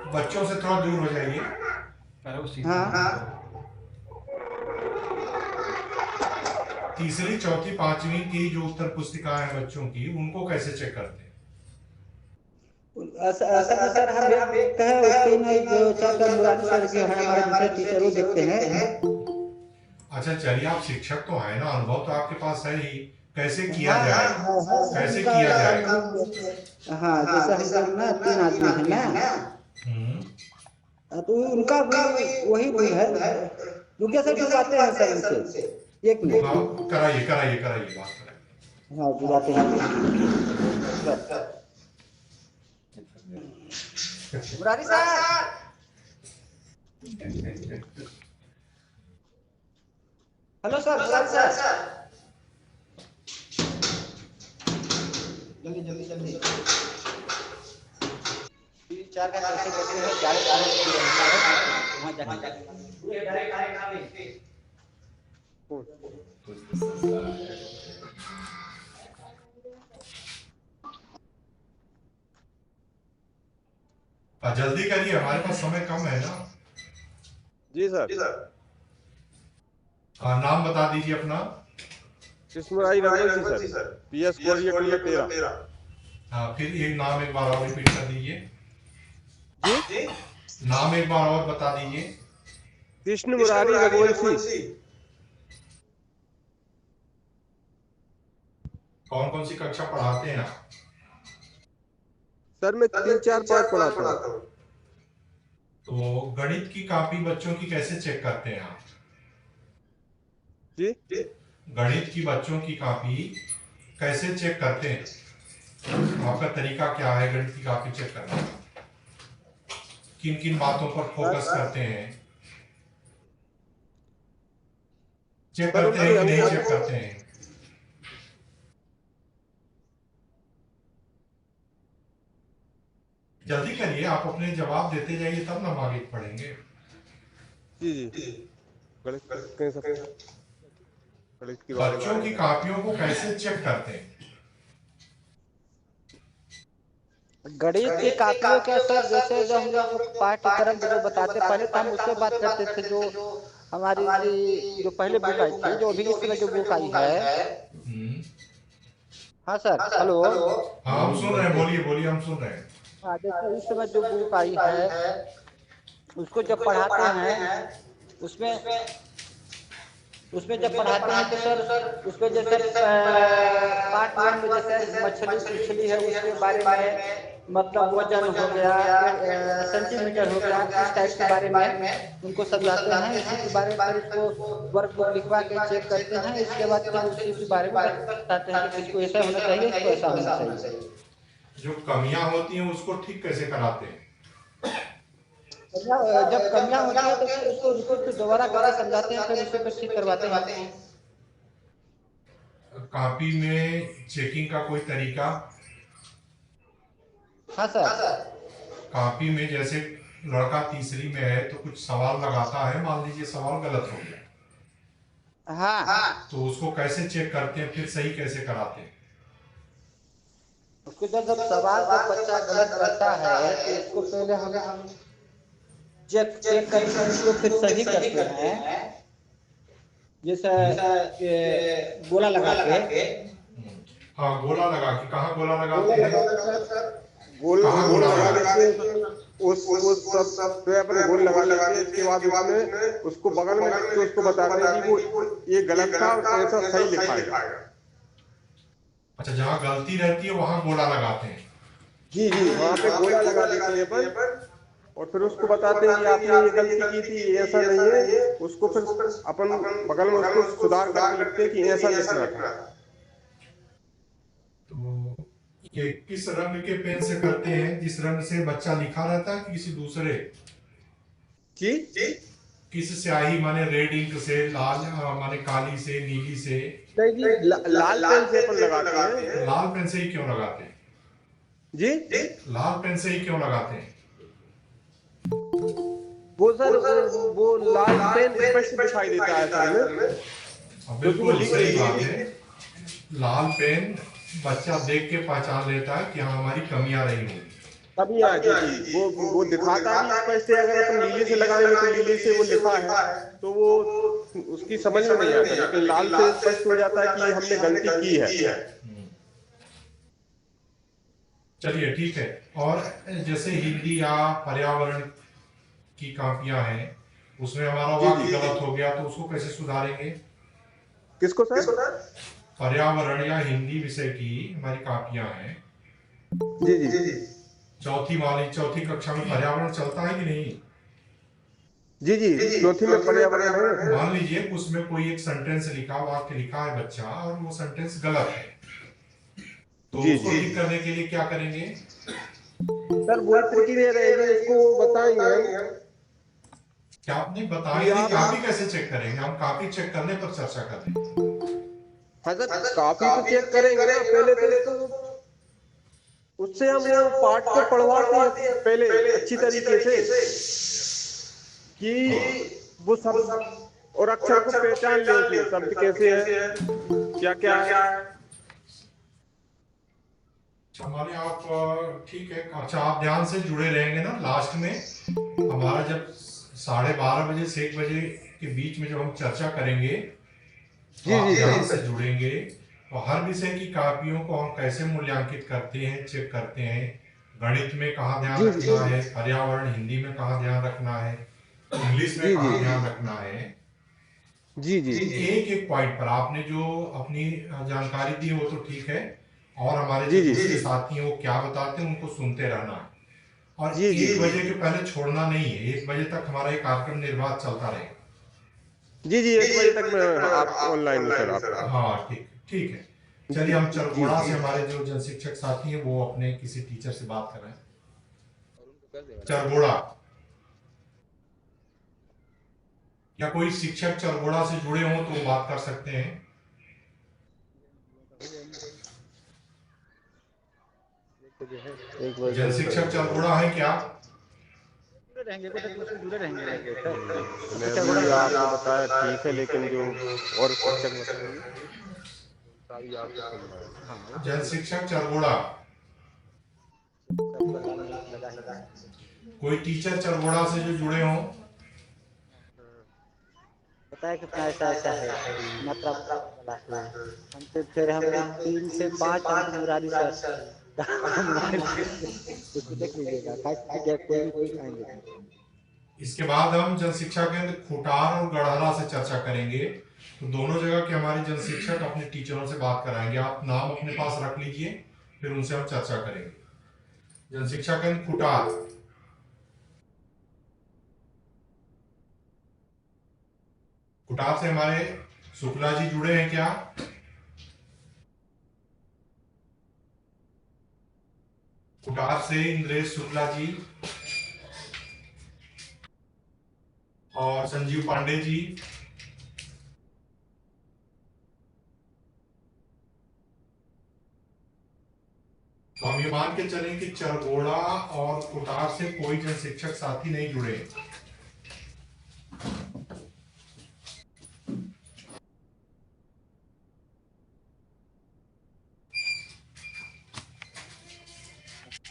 बच्चों से थोड़ा दूर हो जाइए। तीसरी चौथी पांचवी की जो उत्तर पुस्तिका है बच्चों की, उनको कैसे चेक करते हैं? सर हम देखते हैं उसके में जो सर मुरारी सर जो है हमारे दूसरे टीचर वो देखते हैं। अच्छा चलिए, आप शिक्षक तो है ना, अनुभव तो आपके पास है ही, कैसे किया जाए, कैसे किया जाए? हाँ, जैसे हम सब ना 3 आदमी है ना, तो उनका वही भूल है, रुकिए सर बुलाते हैं सर उनसे 1 मिनट। कराइए बात कराइए। हाँ बुलाते हैं Murari sir. Hello sir, Murari sir, जल्दी 3-4 का कैसे करते हैं, वहाँ जल्दी करिए, हमारे पास समय कम है ना। जी सर। नाम बता दीजिए अपना। Krishnamurari Raghuvanshi sir, PS Korea 13। फिर एक नाम एक बार और रिपीट कर दीजिए। जी? नाम एक बार और बता दीजिए। कृष्णमुरारी रघुवंशी। कौन कौन सी कक्षा पढ़ाते हैं आप? सर मैं 3-4 पाठ पढ़ाता हूँ। तो गणित की कॉपी बच्चों की कैसे चेक करते हैं आप? जी? गणित की बच्चों की कॉपी कैसे चेक करते हैं? आपका तरीका क्या है गणित की कॉपी चेक करने का? किन किन बातों पर फोकस करते हैं? चेक करते हैं कि नहीं चेक करते हैं? जल्दी करिए, आप अपने जवाब देते जाइए तब ना हम आगे पढ़ेंगे। जी बच्चों की कॉपियों को कैसे चेक करते हैं? गणित की कॉपियों का सर, जैसे जो हम लोग पाठ्यक्रम जो बताते पहले तो हम उससे बात करते थे, जो हमारी जो पहले बुक आई थी, जो अभी इस समय जो बुक आई है। हाँ सर, हेलो। हाँ हम सुन रहे हैं, बोलिए हम सुन रहे हैं। हाँ, जैसे इस समय जो बुक आई है उसको जब पढ़ाते हैं, उसमें जब पढ़ाते हैं तो सर उसमें जैसे पार्ट 1 में जैसे मछली है उसके बारे में, मतलब वजन हो गया, सेंटीमीटर हो गया, इस टाइप के बारे में उनको समझाते हैं। इसी के बारे में उसको वर्कबुक लिखवा के चेक करते हैं। इसके बाद फिर उसी के बारे में बताते हैं कि इसको ऐसा होना चाहिए, इसको ऐसा होना चाहिए। जो कमियां होती हैं उसको ठीक कैसे कराते हैं? जब कमियां होती है तो फिर उसको फिर दोबारा करके समझाते हैं, फिर उसे फिर ठीक करवाते हैं। कॉपी में चेकिंग का कोई तरीका? हाँ सर। कॉपी में जैसे लड़का तीसरी में है तो कुछ सवाल लगाता है, मान लीजिए सवाल गलत हो गया, हाँ, तो उसको कैसे चेक करते हैं, फिर सही कैसे कराते हैं? उसको जब सवाल जब बच्चा गलत करता है तो उसको पहले हम चेक करके उसको फिर सही करते हैं, जैसे गोला लगा के। हाँ, गोला लगा के। कहाँ गोला लगाते हैं? गोल लगा लेते उस सब पे अपन गोल लगा लेते हैं। इसके बाद उसमें उसको बगल में रख के उसको बताते हैं कि वो ये गलत था और ऐसा सही लिखाएगा। अच्छा, जहाँ गलती रहती है वहाँ गोला लगाते हैं। जी जी, वहाँ पे गोला लगा देते हैं अपन, और फिर उसको बताते हैं कि आपने ये गलती की थी, ये ऐसा नहीं है। उसको फिर अपन बगल में उसको सुधार करके लिखते हैं कि ऐसा लिखना था। तो ये किस रंग के पेन से करते हैं? जिस रंग से बच्चा लिखा रहता है कि किसी दूसरे? किस स्याही, माने रेड इंक से, लाल माने काली से, नीली से? नहीं जी, लाल पेन से अपन लगाते हैं। लाल पेन से ही क्यों लगाते हैं जी? लाल पेन से ही क्यों लगाते हैं? वो सर वो लाल पेन स्पष्ट दिखाई देता है सर में। बिल्कुल सही बात है। लाल पेन बच्चा देख के पहचान लेता है कि हाँ हमारी कमियां रही होंगी। कमियां जी, वो दिखाता भी स्पष्ट है। अगर अपन नीले से लगाएंगे तो नीले से वो लिखा है तो वो उसकी समझ में नहीं आता, लेकिन लाल से स्पष्ट हो जाता है कि हमने गलती की है। चलिए ठीक है। और जैसे हिंदी या पर्यावरण की कॉपियां हैं, उसमें हमारा वाक्य गलत हो गया तो उसको कैसे सुधारेंगे? किसको सर? पर्यावरण या हिंदी विषय की हमारी कॉपियां हैं। जी जी, चौथी कक्षा में पर्यावरण चलता है कि नहीं? जी जी, चौथी में पर्यावरण है। मान लीजिए उसमें कोई एक सेंटेंस लिखा, वाक्य लिखा है बच्चा, और वो सेंटेंस गलत है, तो उसको ठीक करने के लिए क्या करेंगे? सर वही प्रक्रिया रहेगी, उसको बताएंगे हम। क्या आप नहीं बताएंगे? कॉपी कैसे चेक करेंगे? हम कॉपी चेक करने पर चर्चा कर रहे हैं। हाँ सर, कॉपी तो चेक करेंगे ना पहले, तो उससे हम वो पाठ को पढ़वाते हैं पहले अच्छी तरीके से कि वो सब और अक्षर को पहचान ले, उसमें शब्द कैसे है, क्या क्या है। हमारे आप ठीक है। अच्छा, आप ध्यान से जुड़े रहेंगे ना? लास्ट में हमारा जब 12:30 बजे से 1 बजे के बीच में जब हम चर्चा करेंगे तो आप ध्यान से जुड़ेंगे। और हर विषय की कॉपियों को हम कैसे मूल्यांकित करते हैं, चेक करते हैं। गणित में कहाँ ध्यान रखना है, पर्यावरण हिंदी में कहाँ ध्यान रखना है, इंग्लिश में कहाँ ध्यान रखना है। जी जी, एक एक पॉइंट पर आपने जो अपनी जानकारी दी वो तो ठीक है, और हमारे जो दूसरे साथी हैं वो क्या बताते हैं उनको सुनते रहना है। और 1 बजे के पहले छोड़ना नहीं है। 1 बजे तक हमारा ये कार्यक्रम निर्बाध चलता रहेगा। जी जी, 1 बजे तक मैं आप ऑनलाइन में सर आप। हाँ ठीक है। चलिए, हम चरगोड़ा से हमारे जो जन शिक्षक साथी हैं वो अपने किसी टीचर से बात कर रहे हैं। चरगोड़ा, या कोई शिक्षक चरगोड़ा से जुड़े हों तो वो बात कर सकते हैं। जन शिक्षक चरगोड़ा है क्या? रहेंगे जुड़े रहेंगे। आपने बताया ठीक है, लेकिन जो और शिक्षक जन शिक्षक चरगोड़ा, कोई टीचर चरगोड़ा से जो जुड़े हों। पता है कितना ऐसा है मात्रा हम फिर हम 3 से 5 हम मुरारी सर उसको देख लीजिएगा कोई आएंगे। इसके बाद हम जन शिक्षा केंद्र खुटार और गढ़हरा से चर्चा करेंगे। तो दोनों जगह के हमारे जन शिक्षक अपने टीचरों से बात कराएंगे। आप नाम अपने पास रख लीजिए, फिर उनसे हम चर्चा करेंगे। जन शिक्षा केंद्र खुटार, खुटार से हमारे शुक्ला जी जुड़े हैं क्या? खुटार से इंद्रेश शुक्ला जी। और संजीव पांडे जी। तो हम ये मान के चलें कि चरगोड़ा और कुटार से कोई जन शिक्षक साथी नहीं जुड़े।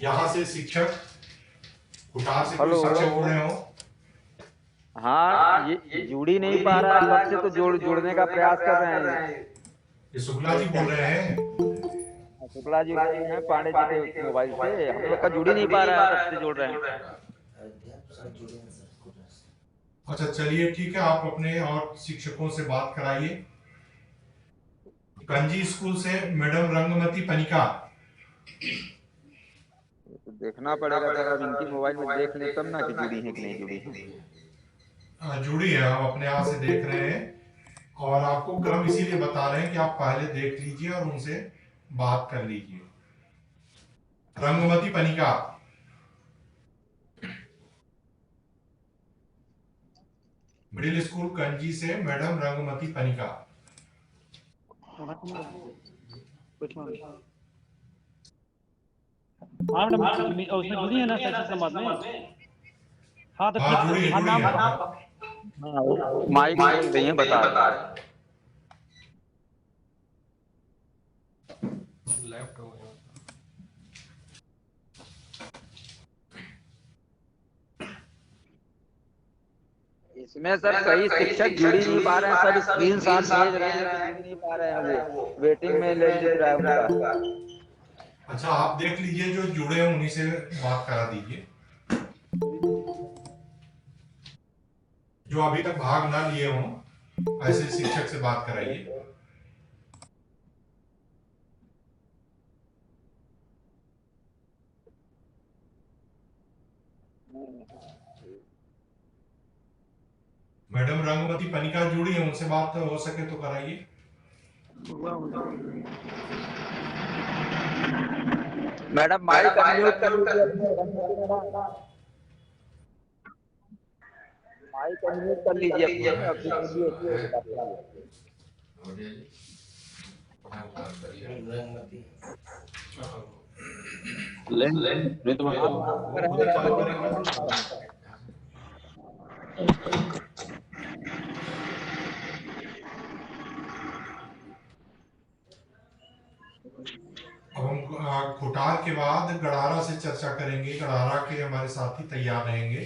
यहाँ से शिक्षक, कुटार से कोई शिक्षक जुड़े हो? हाँ, ये जुड़ ही नहीं पा रहा है, कब से तो जुड़ने का प्रयास कर रहे हैं। ये शुक्ला जी बोल रहे हैं? शुक्ला जी हैं पांडे जी के मोबाइल से, हम लोग का जुड़ ही नहीं पा रहा है, कब से जोड़ रहे हैं। अच्छा चलिए ठीक है, आप अपने और शिक्षकों से बात कराइए। कंजी स्कूल से मैडम रंगमती पनिका। तो देखना पड़ेगा सर, अब इनकी मोबाइल में देख लें तब ना कि जुड़ी है कि नहीं जुड़ी है। जुड़ी है, हम अपने आप से देख रहे हैं और आपको क्रम इसीलिए बता रहे हैं कि आप पहले देख लीजिए और उनसे बात कर लीजिए। रंगमती पनिका। मिडिल स्कूल कंजी से मैडम रंगमती पनिका। हाँ मैडम, उसमें जुड़ी है ना शैक्षिक संवाद में? हाँ तो जुड़ी है। माइक खोल रही है, बता इसमें सर कई शिक्षक जुड़ ही नहीं पा रहे हैं, सब स्क्रीनशॉट भेज रहे हैं, जुड़ नहीं पा रहे हैं, वो वेटिंग में ले रहा है उनका। अच्छा आप देख लीजिए, जो जुड़े हैं उन्हीं से बात करा दीजिए। जो अभी तक भाग ना लिए हों ऐसे शिक्षक से बात कराइए। मैडम रंगमती पनिका जुड़ी है, उनसे बात हो सके तो कराइए। मैडम माइक अनम्यूट कर लीजिए, माइक अनम्यूट कर लीजिए अब हम खुटार के बाद गड़ारा से चर्चा करेंगे। गड़ारा के हमारे साथी तैयार रहेंगे।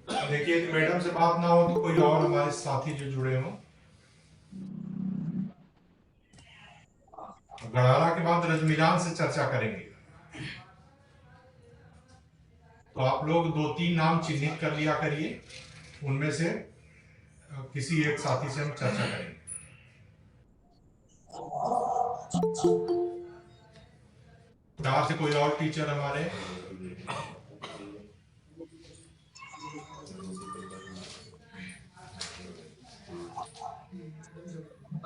देखिए यदि मैडम से बात ना हो तो कोई और हमारे साथी जो जुड़े हों। गड़ारा के बाद रजमीरान से चर्चा करेंगे। तो आप लोग 2-3 नाम चिन्हित कर लिया करिए, उनमें से किसी एक साथी से हम चर्चा करेंगे। खुटार से कोई और टीचर हमारे?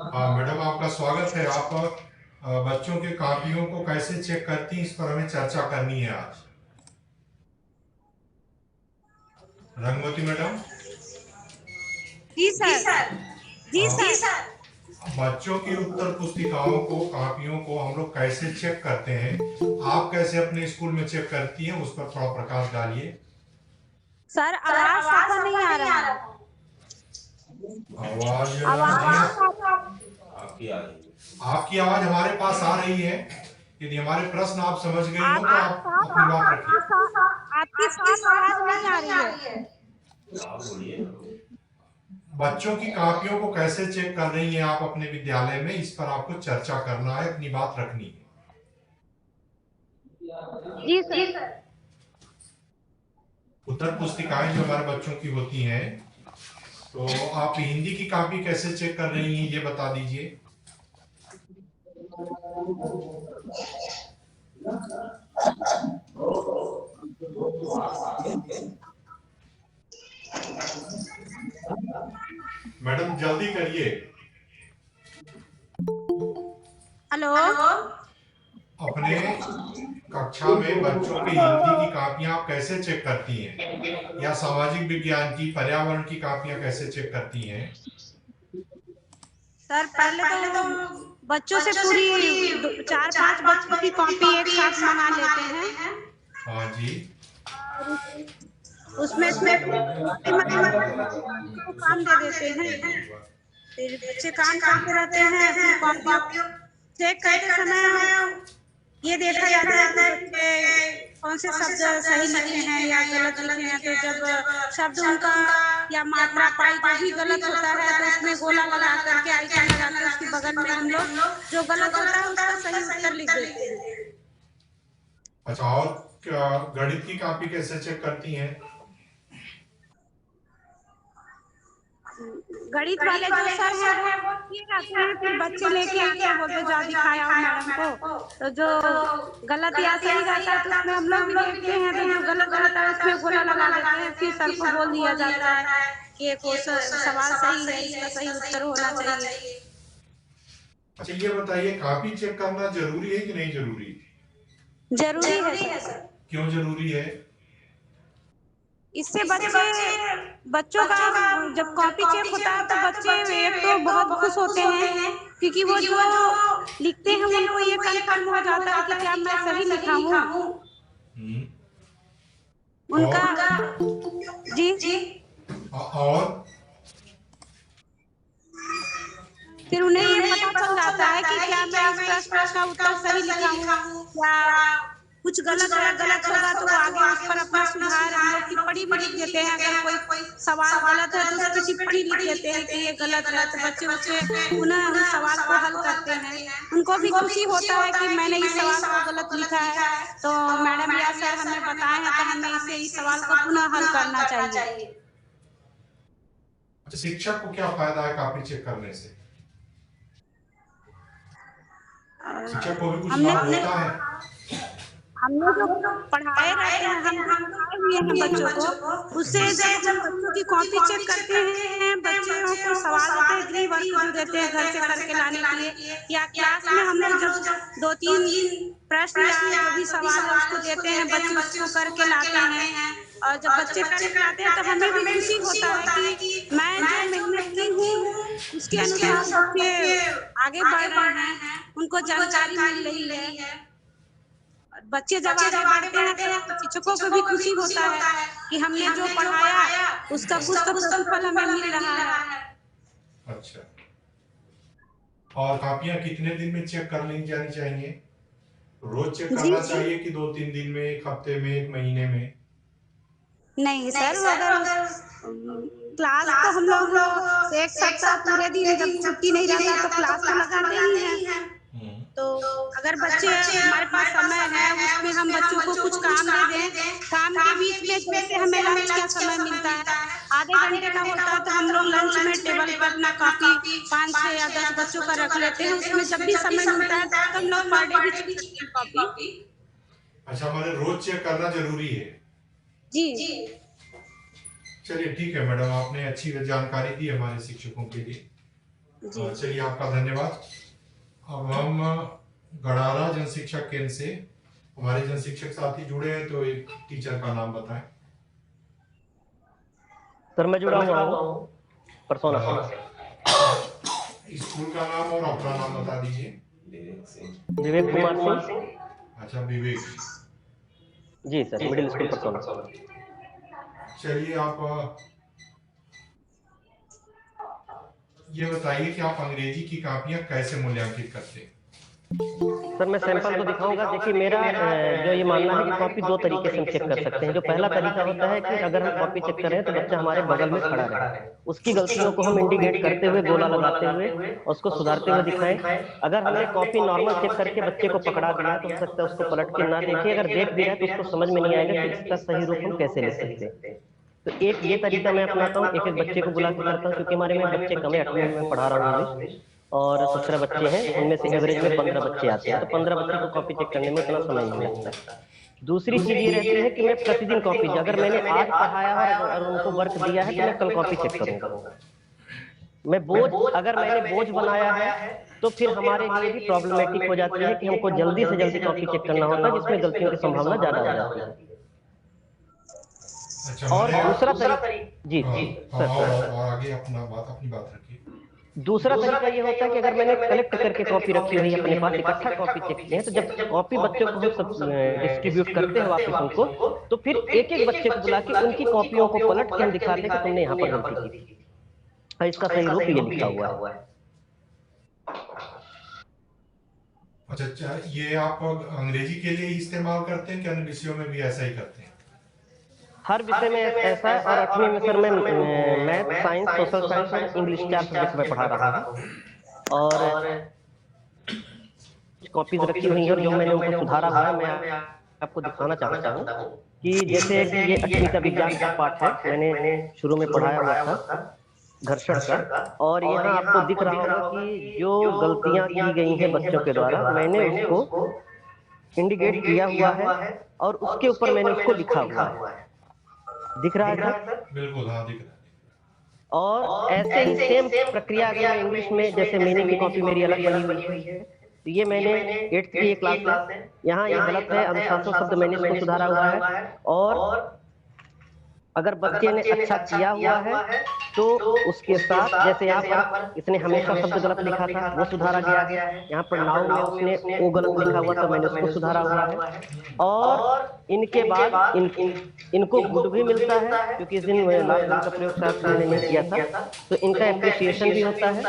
हाँ मैडम आपका स्वागत है। आप बच्चों के कॉपियों को कैसे चेक करती हैं, इस पर हमें चर्चा करनी है आज। रंगमती मैडम। जी सर। जी सर। बच्चों की उत्तर पुस्तिकाओं को, कॉपियों को हम लोग कैसे चेक करते हैं, आप कैसे अपने स्कूल में चेक करती हैं, उस पर थोड़ा प्रकाश डालिए। सर आवाज साफ नहीं आ रहा है। आपकी आवाज हमारे पास आ रही है। यदि हमारे प्रश्न आप समझ गए हो तो आप अपनी बात रखिए। आपकी साफ आवाज नहीं आ रही है। बच्चों की कॉपियों को कैसे चेक कर रही हैं आप अपने विद्यालय में, इस पर आपको चर्चा करना है, अपनी बात रखनी है। जी सर। उत्तर पुस्तिकाएं जो हमारे बच्चों की होती हैं, तो आप हिंदी की कॉपी कैसे चेक कर रही हैं ये बता दीजिए। मैडम जल्दी करिए। हेलो। अपने कक्षा में बच्चों की हिंदी की कापियां आप कैसे चेक करती हैं, या सामाजिक विज्ञान की, पर्यावरण की कापियां कैसे चेक करती हैं? सर पहले तो बच्चों से पूरी 4-5 बच्चों की कॉपी एक साथ मंगा लेते हैं। हाँ जी। उसमें काम दे देते हैं, फिर बच्चे काम करते रहते हैं। फिर कॉपी चेक करते समय ये देखा जाता है कि बच्चे कौन से शब्द सही लिखे हैं या गलत लिखे हैं। तो जब शब्द उनका या मात्रा पाई जो भी गलत होता है तो उसमें गोला लगा करके आइकन लगा के उसके बगल में हम लोग जो गलत होता है उसका सही उत्तर लिख देते हैं। अच्छा, और क्या गणित की कॉपी कैसे चेक करती हैं? गणित वाले जो सर है वो ये रहते हैं, फिर बच्चे लेके आते हैं, बोलते जाओ दिखाया हो मैडम को। तो जो गलत या सही रहता है तो उसमें हम लोग भी देखते हैं, तो जो गलत रहता है उसमें गोला लगा देते हैं। फिर सर को बोल दिया जाता है कि ये सवाल सही है, इसका सही उत्तर होना चाहिए। अच्छा, ये बताइए कॉपी चेक करना जरूरी है कि नहीं जरूरी? जरूरी है सर। क्यों जरूरी है? इससे बच्चों का जब कॉपी चेक होता है तो बच्चे एक तो बहुत खुश होते हैं, क्योंकि वो जो लिखते हैं उनको ये कंफर्म हो जाता है कि क्या मैं सही लिखा हूँ। उनका जी और फिर उन्हें ये पता चल जाता है कि क्या मैं इस प्रश्न का उत्तर सही लिखा हूँ या कुछ गलत होगा तो आगे उस पर अपना सुधार हम लोग टिप्पणी भी लिख देते हैं। अगर कोई सवाल गलत है तो उस पर टिप्पणी लिख देते हैं कि ये गलत है, तो बच्चे उससे पुनः उस सवाल को हल करते हैं। उनको भी खुशी होता है कि मैंने इस सवाल को गलत लिखा है, तो मैडम या सर हमें बताए हैं तो हमें इस सवाल को पुनः हल करना चाहिए। अच्छा, शिक्षक को क्या फायदा है कॉपी चेक करने से? शिक्षक को भी कुछ लाभ होता है? हमने जो पढ़ाए रहते हैं, हम पढ़ाए हुए हैं बच्चों को, उससे जब हम बच्चों की कॉपी चेक करते हैं, बच्चों को सवाल देते हैं, गृह वर्क जो देते हैं घर से करके लाने के लिए, या क्लास में हम लोग जब 2-3 प्रश्न या जो भी सवाल है उसको देते हैं, बच्चे उसको करके लाते हैं। और जब बच्चे करके लाते हैं तो हमें भी खुशी होता है कि मैं जो मेहनत की हूँ उसके अनुसार बच्चे आगे बढ़ रहे हैं, उनको जानकारी मिल रही है। बच्चे जब आगे बढ़ते हैं तो शिक्षकों को भी खुशी होता है कि हमने जो पढ़ाया उसका कुछ तो प्रतिफल हमें मिल रहा है। अच्छा, और कापियां कितने दिन में चेक कर ली जानी चाहिए? रोज चेक करना चाहिए कि 2-3 दिन में, 1 हफ्ते में, 1 महीने में? नहीं सर, अगर क्लास तो हम लोग 1 सप्ताह पूरे दिन जब छुट्टी नहीं रहता तो क्लास तो लगाते ही हैं। तो अगर बच्चे हमारे पास समय है उसमें हम बच्चों को कुछ काम दे दें, काम के बीच में जैसे हमें लंच का समय मिलता है आधे घंटे का होता है, तो हम लोग लंच में टेबल पर अपना कॉपी 5, 6 या 10 बच्चों का रख लेते हैं। उसमें जब भी समय मिलता है तो हम लोग पर डे भी चेक करते हैं कॉपी। अच्छा, हमारे रोज चेक करना जरूरी है? जी। चलिए ठीक है मैडम, आपने अच्छी जानकारी दी हमारे शिक्षकों के लिए। चलिए आपका धन्यवाद। अब हम गड़ारा जन शिक्षा केंद्र से हमारे जन शिक्षक साथी जुड़े हैं, तो एक टीचर का नाम बताएं। सर मैं जुड़ा हुआ हूँ परसोना से। स्कूल का नाम और अपना नाम बता दीजिए। विवेक कुमार सिंह। अच्छा, विवेक जी सर, मिडिल स्कूल परसोना। चलिए आप ये बताइए कि आप अंग्रेजी की कापियां कैसे मूल्यांकित करते हैं? सर मैं सैंपल तो दिखाऊंगा। देखिए मेरा जो ये मानना है कि कॉपी 2 तरीके से हम चेक कर सकते हैं। जो पहला तरीका होता है कि अगर हम कॉपी चेक करें तो बच्चा हमारे बगल में खड़ा रहे, उसकी गलतियों को हम इंडिकेट करते हुए, गोला लगाते हुए और उसको सुधारते हुए दिखाएं। अगर हमने कॉपी नॉर्मल चेक करके बच्चे को पकड़ा दिया तो हो सकता है उसको पलट के ना देखे, अगर देख भी रहा है तो उसको समझ में नहीं आएगा कि इसका सही रूप हम कैसे ले सकते हैं। तो एक ये तरीका मैं अपनाता हूँ, एक बच्चे को बुला के करता हूँ, क्योंकि हमारे में बच्चे कम है, 8वीं में पढ़ा रहा हूँ इंग्लिश, और 17 बच्चे हैं, उनमें से एवरेज में 15 बच्चे आते हैं, तो 15 बच्चे को कॉपी चेक करने में इतना समय नहीं लगता। दूसरी चीज ये रहती है कि मैं प्रतिदिन कॉपी, अगर मैंने आज पढ़ाया है और उनको वर्क दिया है तो मैं कल कॉपी चेक करूंगा। अगर मैंने बोझ बनाया है तो फिर हमारे लिए भी प्रॉब्लमेटिक हो जाती है कि हमको जल्दी से जल्दी कॉपी चेक करना होता है, जिसमें गलतियों की संभावना ज्यादा हो जाती है। अच्छा, और दूसरा तरीका जी सर और आगे अपनी बात रखिए। दूसरा तरीका ये होता है कि अगर मैंने कलेक्ट करके कॉपी रखी हुई है अपने पास, इकट्ठा कॉपी चेक किए हैं, तो जब कॉपी बच्चों को हम सब डिस्ट्रीब्यूट करते हैं वापस उनको, तो फिर एक एक बच्चे को बुला के उनकी कॉपियों को पलट के हम दिखाते हैं कि तुमने यहाँ पर गलती की थी। इसका सही रूप ये लिखा हुआ है। अच्छा, ये आप अंग्रेजी के लिए इस्तेमाल करते हैं कि अन्य विषयों में भी ऐसा ही करते हैं? हर विषय में ऐसा है, और 8वीं में सर मैं मैथ, साइंस, सोशल साइंस और इंग्लिश 4 सब्जेक्ट में पढ़ा रहा हूँ। और कॉपीज रखी हुई है और जो मैंने उनको सुधारा हुआ है, मैं आपको दिखाना चाहता हूँ कि जैसे कि ये 8वीं का विज्ञान का पाठ है, मैंने शुरू में पढ़ाया हुआ था घर्षण का, और यहाँ आपको दिख रहा होगा कि जो गलतियां की गई हैं बच्चों के द्वारा, मैंने उसको इंडिकेट किया हुआ है और उसके ऊपर मैंने उसको लिखा हुआ है। दिख रहा है सर? बिल्कुल, हाँ दिख रहा है। और ऐसे ही सेम प्रक्रिया अगर मैं इंग्लिश में, जैसे मीनिंग की कॉपी मेरी अलग बनी हुई है, तो ये मैंने 8th की क्लास है, यहाँ ये गलत है, अनुशासन शब्द मैंने इसको सुधारा हुआ है। और अगर बच्चे ने अच्छा किया हुआ है तो उसके साथ, जैसे यहाँ पर इसने हमेशा शब्द गलत लिखा था, वो सुधारा गया है। यहाँ पर नाउ में उसने वो गलत लिखा हुआ था, मैंने उसको सुधारा हुआ है। और इनके बाद इनको गुड भी मिलता है, क्योंकि इस दिन लास्ट दिन का प्रयोग शायद मैंने नहीं किया था, तो इनका एप्रिसिएशन भी होता है।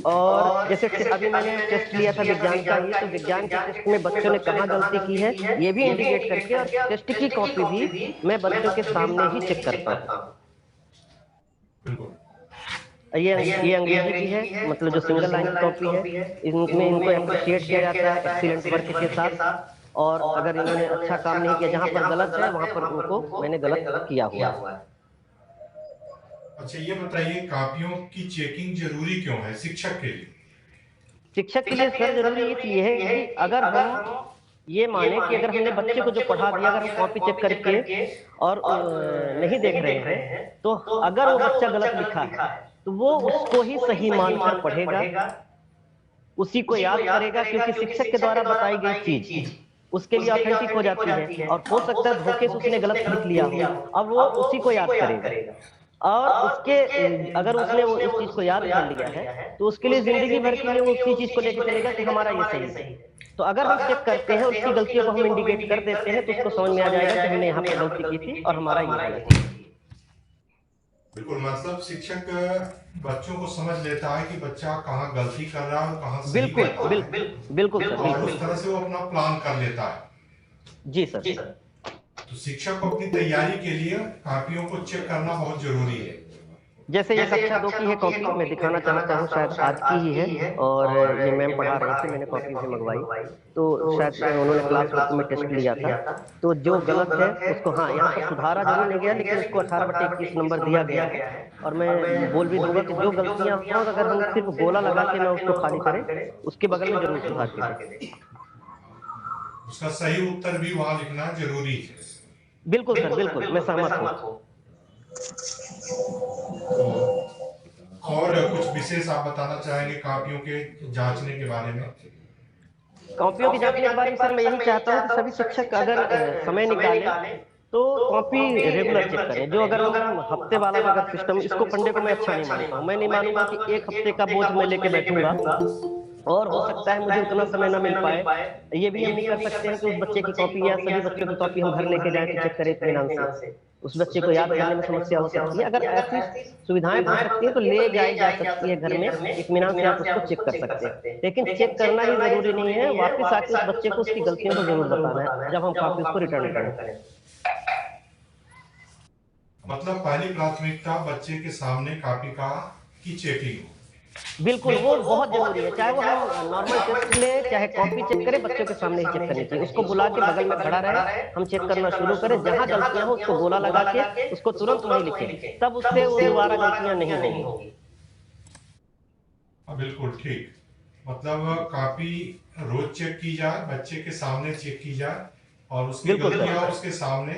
और जैसे अभी मैंने टेस्ट लिया था विज्ञान का ही, तो विज्ञान के टेस्ट में बच्चों ने कहाँ गलती की है ये भी इंडिकेट करके, और टेस्ट की कॉपी भी मैं बच्चों के सामने ही चेक करता हूँ। ये अंग्रेजी की है, मतलब जो सिंगल लाइन की कॉपी है, इनमें इनको अप्रिशिएट किया जाता है एक्सीलेंट वर्क के साथ। और अगर इन्होंने अच्छा काम नहीं किया, जहाँ पर गलत है वहाँ पर उनको मैंने गलत किया हुआ है। अच्छा, ये बताइए कॉपियों की चेकिंग जरूरी क्यों है शिक्षक के लिए? शिक्षक के लिए सर जरूरी ये है कि अगर हम ये माने कि अगर हमने बच्चे को जो पढ़ा दिया, अगर हम कॉपी चेक करके और नहीं देख रहे हैं, तो अगर वो बच्चा गलत लिखा है तो वो उसको ही सही मानकर पढ़ेगा, उसी को याद करेगा, क्योंकि शिक्षक के द्वारा बताई गई चीज उसके लिए ऑथेंटिक हो जाती है। और हो सकता है धोखे से उसने गलत लिख लिया हो, अब वो उसी को याद करेगा। और उसके अगर उसने वो इस चीज को याद कर लिया है तो उसके लिए जिंदगी भर के लिए वो उसी चीज को लेकर चलेगा कि हमारा ये सही है। तो अगर हम चेक करते हैं, उसकी गलतियों को हम इंडिकेट कर देते हैं, तो उसको समझ में आ जाएगा कि हमने यहाँ पर गलती की थी और हमारा ये गलती है। बिल्कुल, मतलब शिक्षक बच्चों को समझ लेता है कि बच्चा कहाँ गलती कर रहा है और कहाँ सही कर रहा है। बिल्कुल सर, और उस तरह से वो अपना प्लान कर लेता है। जी सर। तो शिक्षक को अपनी तैयारी के लिए कॉपियों को चेक करना बहुत जरूरी है। जैसे ये कक्षा 2 की है कॉपी, मैं दिखाना चाहता हूँ, शायद आज की ही है, और ये मैम पढ़ा रहे थे, मैंने कॉपी भी मंगवाई, तो शायद उन्होंने क्लास में टेस्ट लिया था। तो जो गलत है उसको, हाँ यहाँ पर सुधारा जरूर नहीं गया, लेकिन उसको 18/21 नंबर दिया गया है। और मैं बोल भी दूंगा कि जो गलतियाँ हों, अगर हम सिर्फ गोला लगा के ना उसको खाली करें, उसके बगल में जरूर सुधार करें। उसका सही उत्तर भी वहाँ लिखना जरूरी है। बिल्कुल सर, बिल्कुल, मैं सहमत हूँ। और कुछ विशेष आप बताना चाहेंगे कॉपियों के जांचने के बारे में? कॉपियों की जांचने के बारे में सर मैं यही चाहता हूँ कि सभी शिक्षक अगर समय निकालें तो कॉपी रेगुलर चेक करें। जो अगर हम हफ्ते वाला अगर सिस्टम, इसको फंडे को मैं अच्छा नहीं मानता हूँ। मैं नहीं मानूंगा कि एक हफ्ते का बोझ मैं लेके बैठूंगा, और हो सकता है मुझे उतना समय ना मिल पाए। ये भी हम नहीं कर सकते हैं कि उस बच्चे की कॉपी या सभी बच्चों की कॉपी हम घर लेके जाए चेक करें इत्मीनान से, उस बच्चे को याद करने में समस्या हो सकती है। अगर ऐसी सुविधाएं बन सकती है तो ले जाई जा सकती है घर में, इत्मीनान से आप उसको चेक कर सकते हैं। लेकिन चेक करना ही जरूरी नहीं है, वापस आके उस बच्चे को उसकी गलतियों को जरूर बताना है जब हम कॉपी उसको रिटर्न करें। मतलब पहली प्राथमिकता बच्चे के सामने कॉपी की चेकिंग हो। बिल्कुल, वो बहुत जरूरी है। चाहे वो हम नॉर्मल टेस्ट लें, चाहे कॉपी चेक करें, बच्चों के सामने ही चेक करनी चाहिए। उसको बुला के बगल में खड़ा रहे, हम चेक करना शुरू करें, जहां गलतियां हो उसको गोला लगा के उसको तुरंत वहीं लिखें, तब उससे वो दोबारा गलतियां नहीं होंगी। बिल्कुल ठीक, मतलब कॉपी रोज चेक की जाए, बच्चे के सामने चेक की जाए, और उसकी गलतियां उसके सामने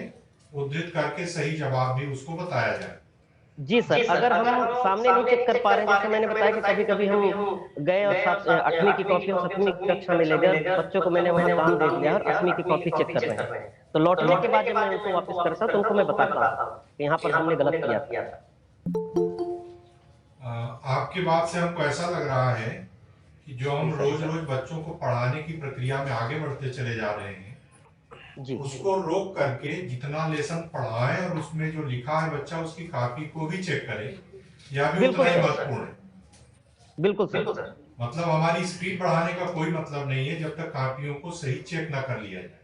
उद्धृत करके सही जवाब भी उसको बताया जाए। जी सर, अगर हम सामने नहीं चेक कर पा रहे हैं, जैसे मैंने बताया कि कभी कभी हम गए और 8वीं की कॉपी और 7वीं कक्षा में ले गए, बच्चों को मैंने वहां काम दे दिया और 8वीं की कॉपी चेक कर रहे हैं, तो लौटने के बाद जब मैं उनको वापस करता हूं तो उनको मैं बताता हूं कि यहाँ पर हमने गलत किया था। आपकी बात से हमको ऐसा लग रहा है कि जो हम रोज रोज बच्चों को पढ़ाने की प्रक्रिया में आगे बढ़ते चले जा रहे हैं, जी, उसको रोक करके जितना लेसन पढ़ाएं और उसमें जो लिखा है बच्चा उसकी कॉपी को भी चेक करे, यह भी उतना ही महत्वपूर्ण है। बिल्कुल सर। मतलब हमारी स्पीड बढ़ाने का कोई मतलब नहीं है जब तक कॉपियों को सही चेक ना कर लिया जाए।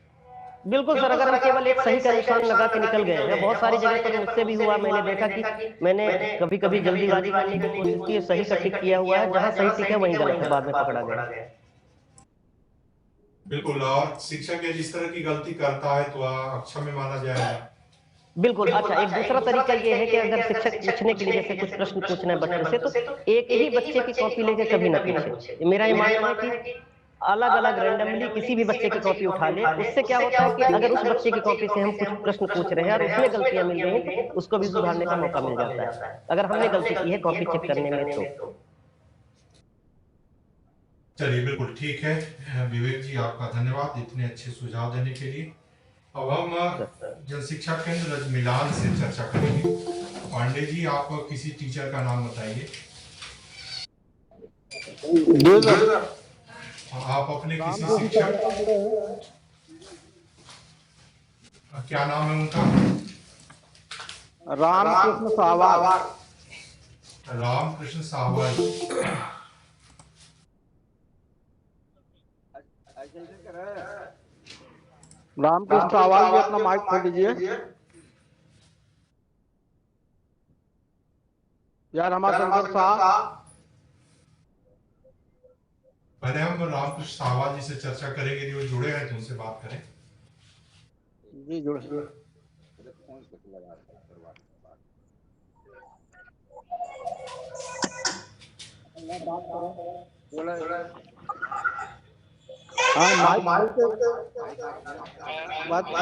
बिल्कुल सर, अगर हम केवल एक सही का निशान लगा के निकल गए हैं, बहुत सारी जगह पर मुझसे भी हुआ, मैंने देखा कि मैंने कभी कभी जल्दीबाजी करने की कोशिश की, सही का टिक किया हुआ है, जहां सही टिक है वहीं गलत है, बाद में पकड़ा गया। बिल्कुल, और शिक्षक जिस तरह की गलती करता है तो अक्षम्य माना जाएगा। बिल्कुल। अच्छा, एक दूसरा तरीका ये है कि अगर शिक्षक पूछने के लिए जैसे कुछ प्रश्न पूछना है बच्चे से, तो एक ही बच्चे की कॉपी लेके कभी ना पूछे। मेरा ये मानना है कि अलग अलग रैंडमली किसी भी बच्चे की कॉपी उठा ले, उससे क्या होता है कि अगर उस बच्चे की कॉपी से हम कुछ प्रश्न पूछ रहे हैं और उसमें गलतियां मिल रही हैं तो उसको भी सुधारने का मौका मिल जाता है, अगर हमने गलती की है कॉपी चेक करने में तो। चलिए, बिल्कुल ठीक है विवेक जी, आपका धन्यवाद इतने अच्छे सुझाव देने के लिए। अब हम जन शिक्षा केंद्र रजमिलान से चर्चा करेंगे। पांडे जी, आप किसी टीचर का नाम बताइए। आप अपने किसी शिक्षक, क्या नाम है उनका? रामकृष्ण साहवाग। रामकृष्ण साहवाग। रामकृष्ण साहवाग जी, अपना माइक खोल लीजिए। यार रमाशंकर साहब, पहले हम रामकृष्ण साहवाग जी से चर्चा करेंगे, जो जुड़े हैं तो उनसे बात करें। जी जुड़े।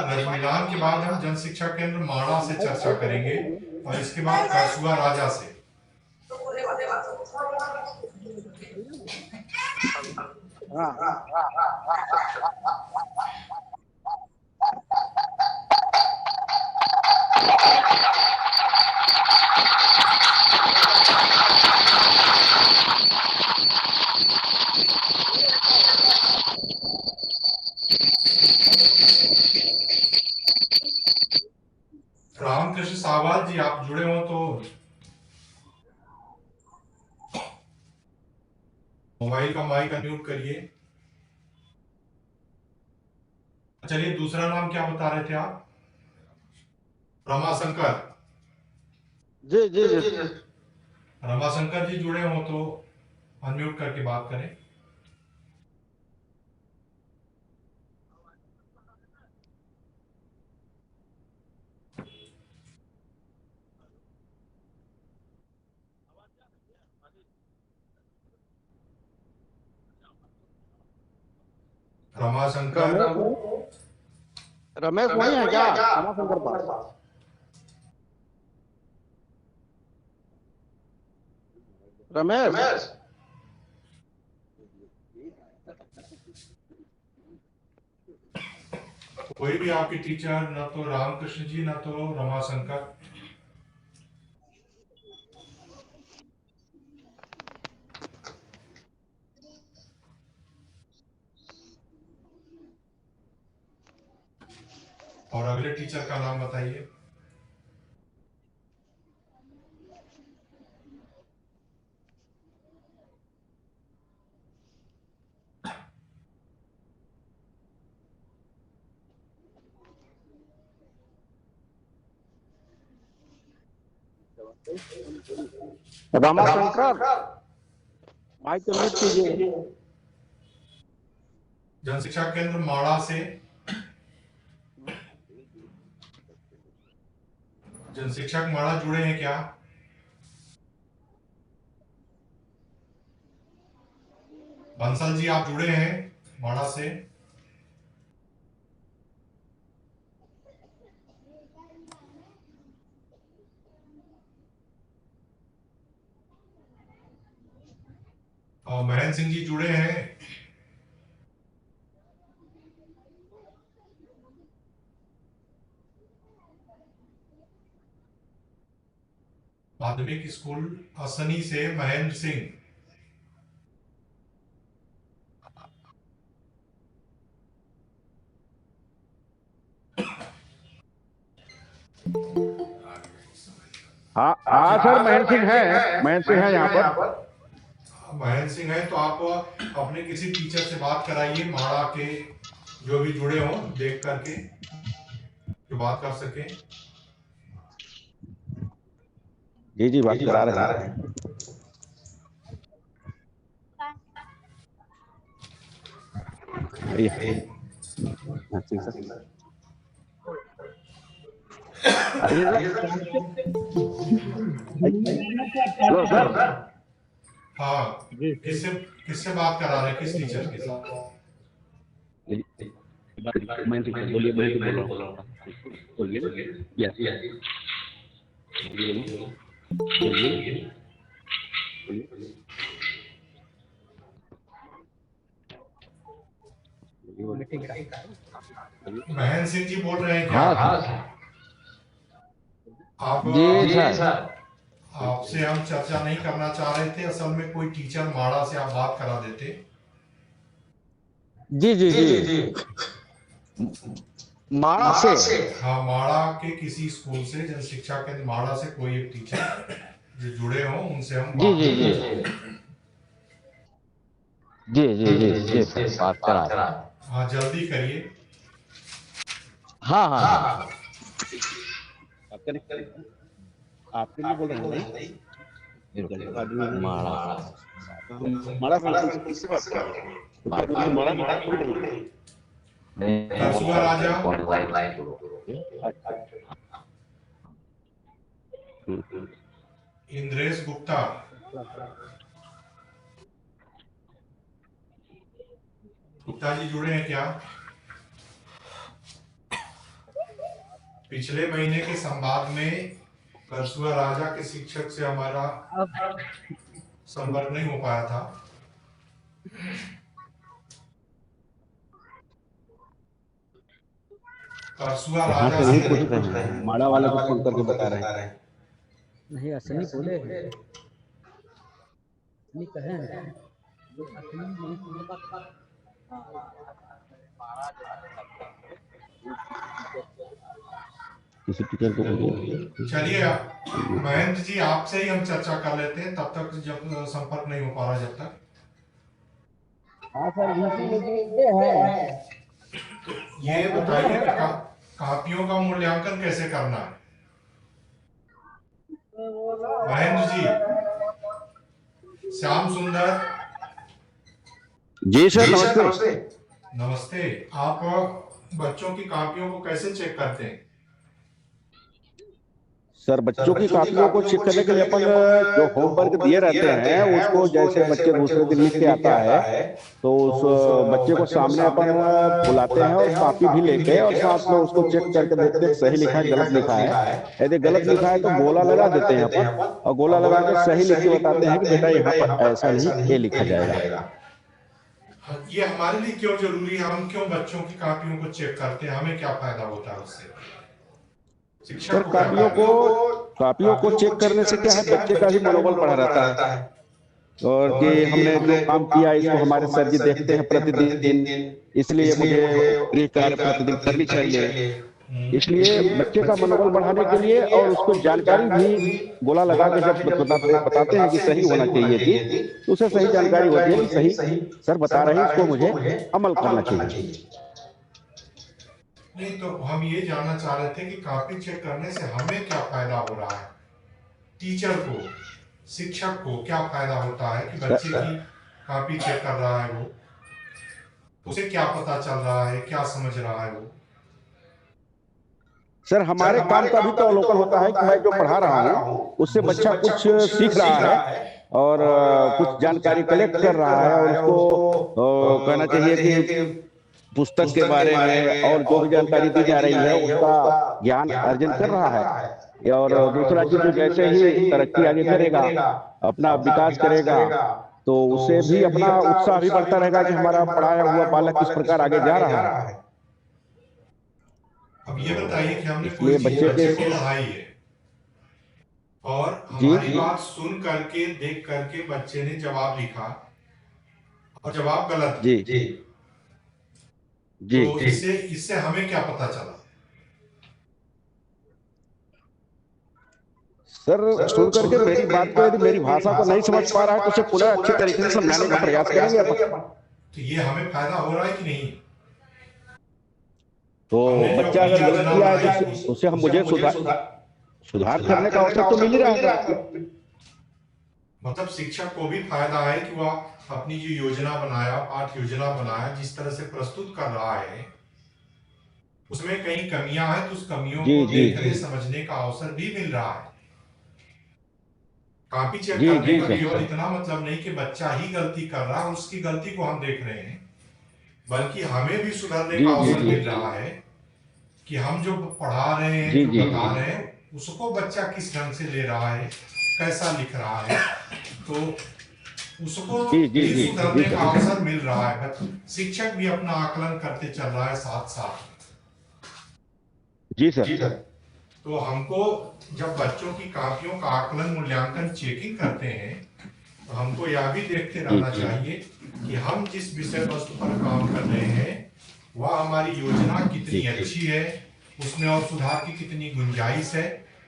रजमिलान के बाद हम जन शिक्षा केंद्र माणा से चर्चा करेंगे और इसके बाद कासुआ राजा से। रामकृष्ण साहवाग जी, आप जुड़े हो तो मोबाइल का माइक अनम्यूट करिए। चलिए, दूसरा नाम क्या बता रहे थे आप? रमाशंकर। जी जी जी। रमाशंकर जी जुड़े हो तो अनम्यूट करके बात करें। रमाशंकर। रमेश वही है क्या? रमाशंकर पास। रमेश, कोई भी आपके टीचर, ना तो रामकृष्ण जी ना तो रमाशंकर। और अगले टीचर का नाम बताइए। रमाशंकर, माइक म्यूट कीजिए। जन शिक्षा केंद्र माणा से जन शिक्षक माणा जुड़े हैं क्या? बंसल जी, आप जुड़े हैं माणा से? और महेंद्र सिंह जी जुड़े हैं। माध्यमिक स्कूल असनी से महेंद्र सिंह। हाँ सर, महेंद्र सिंह है यहाँ पर। महेंद्र सिंह है तो आप अपने किसी टीचर से बात कराइए, माड़ा के जो भी जुड़े हों, देख करके जो बात कर सके। जी बात करा रहे हैं। Hello sir. हाँ, किससे बात करा रहे हैं, किस टीचर के साथ? बोलिए। महेंद्र सिंह जी बोल रहे हैं क्या? आप जी सर। आपसे हम चर्चा नहीं करना चाह रहे थे, असल में कोई टीचर माड़ा से आप बात करा देते। जी माड़ा से। हाँ, माड़ा के किसी स्कूल से, जन शिक्षा केंद्र माड़ा से कोई एक टीचर जो जुड़े हों, उनसे हम जी बात करा। हाँ, जल्दी करिए। हाँ आपके लिए बोल रहे हैं करसुआ राजा। इंद्रेश गुप्ता। गुप्ता जी जुड़े हैं क्या? पिछले महीने के संवाद में करसुआ राजा के शिक्षक से हमारा संपर्क नहीं हो पाया था। करसुआ राजा से माड़ा वाले को फोन करके बता रहे हैं। नहीं, असली बोले नहीं कहे हैं। किसी टीचर को चलिए, महेंद्र जी आपसे ही हम चर्चा कर लेते हैं, तब तक जब संपर्क नहीं हो पा रहा जब तक। हाँ सर, ये बताइए कापियों का मूल्यांकन कैसे करना है? महेंद्र जी। श्याम सुंदर जी सर, नमस्ते। नमस्ते। आप बच्चों की कापियों को कैसे चेक करते हैं? सर, बच्चों की कापियों को चेक करने के लिए अपन जो होमवर्क दिए रहते हैं उसको, जैसे बच्चे दूसरे दिन लिख के आता है तो उस बच्चे को सामने अपन बुलाते हैं और कापी भी लेते हैं और साथ में उसको चेक करके देखते हैं सही लिखा है गलत लिखा है। यदि गलत लिखा है तो गोला लगा देते हैं अपन, और गोला लगा के सही लिख के बताते हैं कि बेटा यहाँ पर ऐसा नहीं, ये लिखा जाएगा। ये हमारे लिए क्यों जरूरी है? हम क्यों बच्चों की कापियों को चेक करते हैं? हमें क्या फायदा होता है उससे? सर, कापियों को चेक करने से क्या है, बच्चे का भी मनोबल बढ़ा रहता है, और कि हमने जो काम किया इसको हमारे सर जी देखते हैं प्रतिदिन, इसलिए मुझे ये कार्य प्रतिदिन करनी चाहिए। इसलिए बच्चे का मनोबल बढ़ाने के लिए और उसको जानकारी भी गोला लगा के जब बताते हैं कि सही होना चाहिए थी, तो उसे सही जानकारी होती है कि सही सर बता रहे हैं, इसको मुझे अमल करना चाहिए। नहीं, तो हम ये जानना चाह रहे थे कि कापी चेक करने से हमें क्या फायदा हो रहा है, टीचर को, शिक्षक को क्या फायदा होता है कि बच्चे की कापी चेक कर रहा है, वो उसे क्या पता चल रहा है, क्या समझ रहा है वो? सर, हमारे काम का भी तो अवलोकन होता है कि मैं जो पढ़ा रहा हूँ उससे बच्चा कुछ सीख रहा है और कुछ जानकारी कलेक्ट कर रहा है, और उसको कहना चाहिए कि पुस्तक के बारे में और जो भी जानकारी दी जा रही है उसका ज्ञान अर्जन कर रहा है। और दूसरा चीज, जैसे ही तरक्की आगे करेगा, अपना विकास करेगा, तो उससे भी अपना उत्साह भी बढ़ता रहेगा कि हमारा पढ़ाया हुआ बालक किस प्रकार आगे जा रहा है। अब ये बताइए कि हमने कोई इसलिए चीज बच्चे बच्चे को पढ़ाई है और जी हमारी बात सुन करके देख करके बच्चे ने जवाब लिखा और जवाब गलत जी है। जी तो इससे हमें क्या पता चला? सर, सुन करके मेरी बात को यदि मेरी भाषा को नहीं समझ पा रहा है तो उसे पुनः अच्छे तरीके से समझाने का प्रयास करेंगे अपन। तो ये हमें फायदा हो रहा है कि नहीं? तो बच्चा अगर गलत किया है तो उसे हम मुझे सुधार करने का अवसर तो मिल ही रहा है। मतलब शिक्षक को भी फायदा है कि वह अपनी जो योजना बनाया, पाठ योजना बनाया, जिस तरह से प्रस्तुत कर रहा है उसमें कई कमियां हैं, तो उस कमियों को देखने समझने का अवसर भी मिल रहा है। कॉपी चेक करने का केवल इतना मतलब नहीं कि बच्चा ही गलती कर रहा है और उसकी गलती को हम देख रहे हैं, बल्कि हमें भी सुधारने का अवसर मिल रहा है कि हम जो पढ़ा रहे हैं, जो बता रहे हैं, उसको बच्चा किस ढंग से ले रहा है, कैसा लिख रहा है, तो उसको भी सुधारने का अवसर मिल रहा है। शिक्षक भी अपना आकलन करते चल रहा है साथ साथ। जी सर। तो हमको जब बच्चों की कॉपियों का आकलन, मूल्यांकन, चेकिंग करते हैं तो हमको यह भी देखते रहना चाहिए कि हम जिस विषय वस्तु पर काम कर रहे हैं वह हमारी योजना कितनी अच्छी है, उसमें और सुधार की कितनी गुंजाइश है।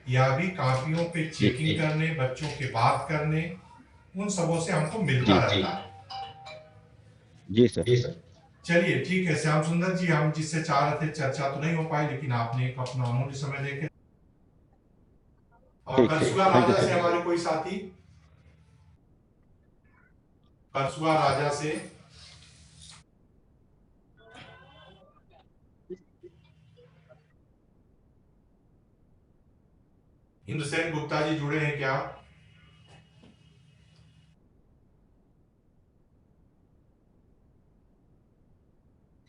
यह भी कॉपियों पे चेकिंग करने, बच्चों के बात करने, उन सबों से हमको मिलता रहता है। जी सर। चलिए ठीक है श्याम सुंदर जी, हम जिससे चाह रहे थे चर्चा तो नहीं हो पाई, लेकिन आपने एक अपना अमूल्य समय देके। और करसुआ राजा से हमारे कोई साथी? करसुआ राजा से इंद्रसेन गुप्ता जी जुड़े हैं क्या?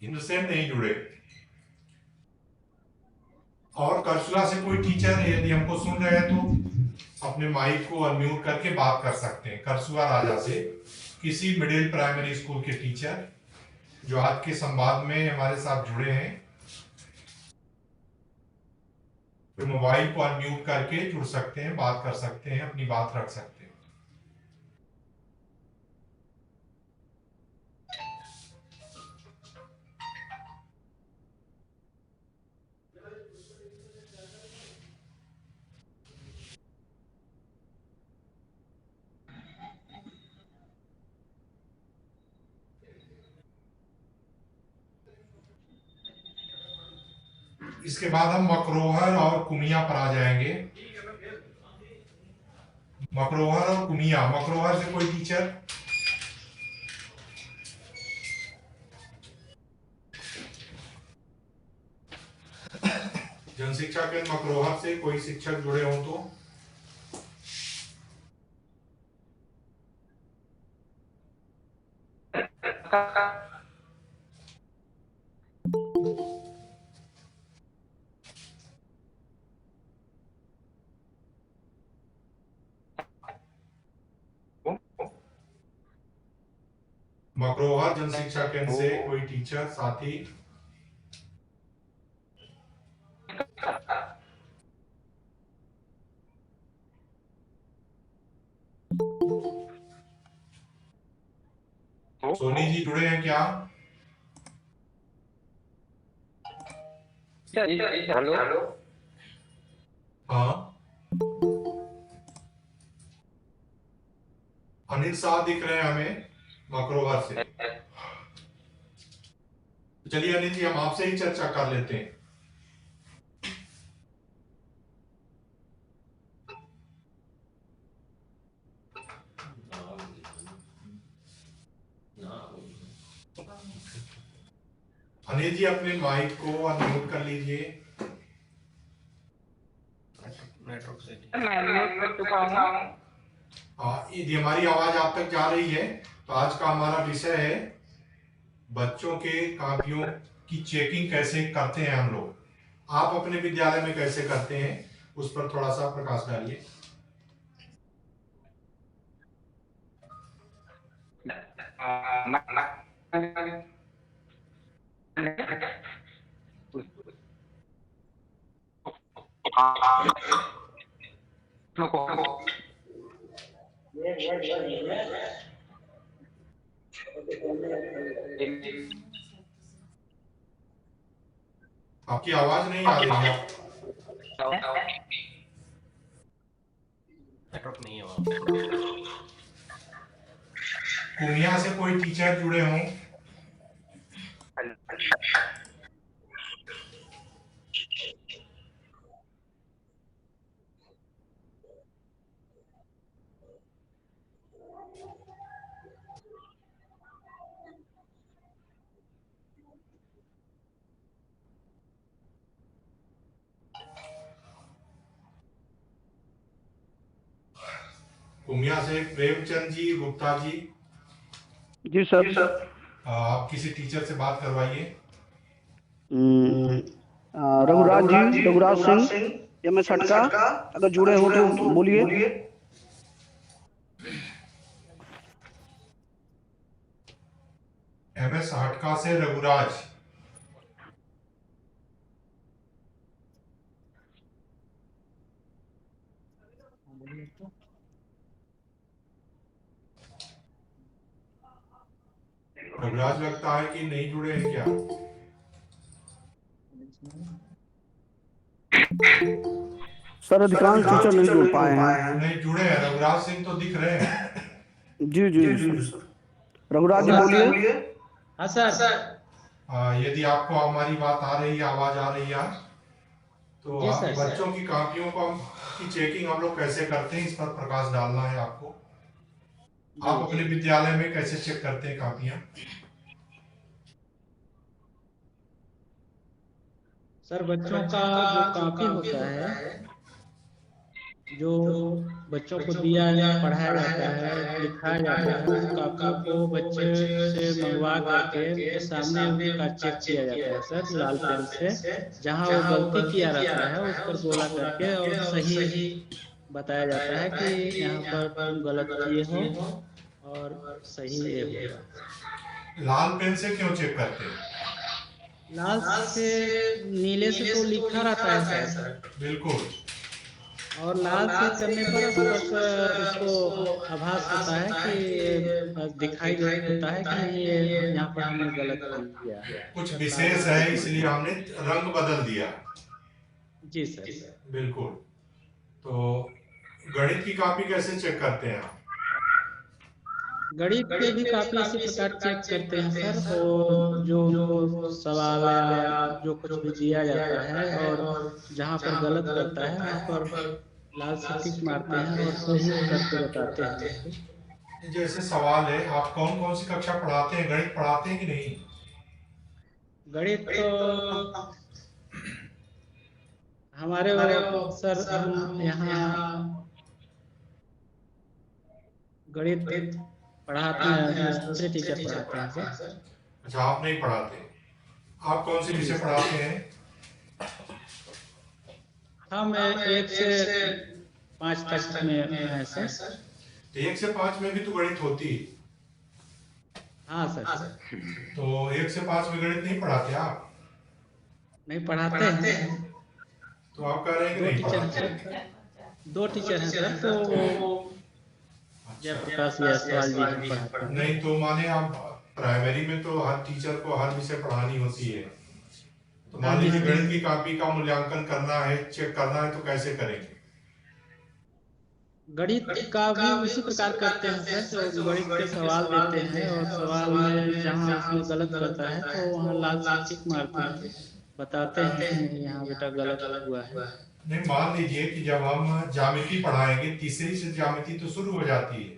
इंद्रसेन नहीं जुड़े। और करसुआ से कोई टीचर यदि हमको सुन रहे हैं तो अपने माइक को अनम्यूट करके बात कर सकते हैं। करसुआ राजा से किसी मिडिल प्राइमरी स्कूल के टीचर जो आज के संवाद में हमारे साथ जुड़े हैं, तो मोबाइल को अनम्यूट करके जुड़ सकते हैं, बात कर सकते हैं, अपनी बात रख सकते हैं। इसके बाद हम मकरोहर और कुमिया पर आ जाएंगे। मकरोहर और कुमिया। मकरोहर से कोई टीचर? जन शिक्षा केंद्र मकरोहर से कोई शिक्षक जुड़े हो तो? मकरोहर जन शिक्षा केंद्र से कोई टीचर साथी? सोनी जी जुड़े हैं क्या? हेलो। हाँ, अनिल शाह दिख रहे हैं हमें मकरोहर से। चलिए अनिल जी, हम आपसे ही चर्चा कर लेते हैं। अनिल जी, अपने माइक को अनम्यूट कर लीजिए। यदि हमारी आवाज आप तक जा रही है तो आज का हमारा विषय है बच्चों के कॉपियों की चेकिंग कैसे करते हैं हम लोग। आप अपने विद्यालय में कैसे करते हैं उस पर थोड़ा सा प्रकाश डालिए। आपकी आवाज नहीं आ रही है। नेटवर्क नहीं है वहाँ। कुमिया से कोई टीचर जुड़े हों? कुमिया से प्रेमचंद जी, गुप्ता जी। जी सर। आप किसी टीचर से बात करवाइए। रघुराज सिंह MS हटका, अगर जुड़े हो तो बोलिए। MS हटका से रघुराज। रघुराज लगता है कि नहीं जुड़े हैं क्या? सर अधिकांश टीचर नहीं जुड़ पाए हैं। नहीं जुड़े हैं। रघुराज सिंह तो दिख रहे हैं। जी रघुराज जी बोलिए। हाँ सर। यदि आपको हमारी बात आ रही है, आवाज आ रही है, तो जी सर, बच्चों की कापियों की चेकिंग हम लोग कैसे करते हैं, इस पर प्रकाश डालना है आपको। आप अपने विद्यालय में कैसे चेक करते हैं कापियां? सर बच्चों का जो कापी होता है, जो बच्चों को दिया पढ़ाया जाता है, लिखाया जाता है, उस कापियों को बच्चे से मंगवा करके उनके सामने उनका चेक किया जाता है सर, लाल पेन से। जहां वो गलती किया रहता है उस पर गोला करके और सही बताया जाता है कि यहाँ पर तुम गलत किए हो और सही ये होगा। लाल पेन से क्यों चेक करते हैं? लाल से नीले से तो लिखा रहता है सर, बिल्कुल। और लाल से करने पर बस उसको आभास होता है कि दिखाई देता है कि ये यहाँ पर हमने गलत किया है। कुछ विशेष है इसलिए हमने रंग बदल दिया। जी सर। बिल्कुल। तो गणित की कॉपी कैसे चेक करते हैं आप? गणित के भी काफी इसी प्रकार चेक करते हैं सर, और जो उनको सवाल या जो कुछ भी दिया जाता है और जहाँ पर गलत करता है वहाँ पर लाल से टिक मारते हैं और सही करके बताते हैं। जैसे सवाल है, आप कौन कौन सी कक्षा पढ़ाते हैं? गणित पढ़ाते हैं कि नहीं? गणित तो हमारे सर हम यहाँ गणित पढ़ाते हैं, दूसरे टीचर पढ़ाते हैं सर। अच्छा, आप नहीं पढ़ाते। आप कौन से विषय पढ़ाते हैं? हम 1 से 5 तक में है सर। 1 से 5 में भी तो गणित होती है। हाँ सर। तो 1 से 5 में गणित नहीं पढ़ाते आप? नहीं पढ़ाते हैं। तो आप कह रहे हैं कि नहीं पढ़ाते? 2 टीचर हैं सर, तो जयप्रकाश जायसवाल जी पढ़ाते हैं। नहीं तो माने आप प्राइमरी में तो हर टीचर को हर विषय पढ़ानी होती है, तो मान लीजिए गणित की कॉपी का मूल्यांकन करना है, चेक करना है, तो कैसे करेंगे? गणित का भी उसी प्रकार करते हैं सर, तो गणित के सवाल देते हैं और सवाल में जहाँ उसमें गलत करता है तो वहाँ लाल से टिक मारते हैं, बताते हैं यहाँ बेटा गलत हुआ है। नहीं, मान लीजिए कि जब हम ज्यामिति पढ़ाएंगे, तीसरी से ज्यामिति तो शुरू हो जाती है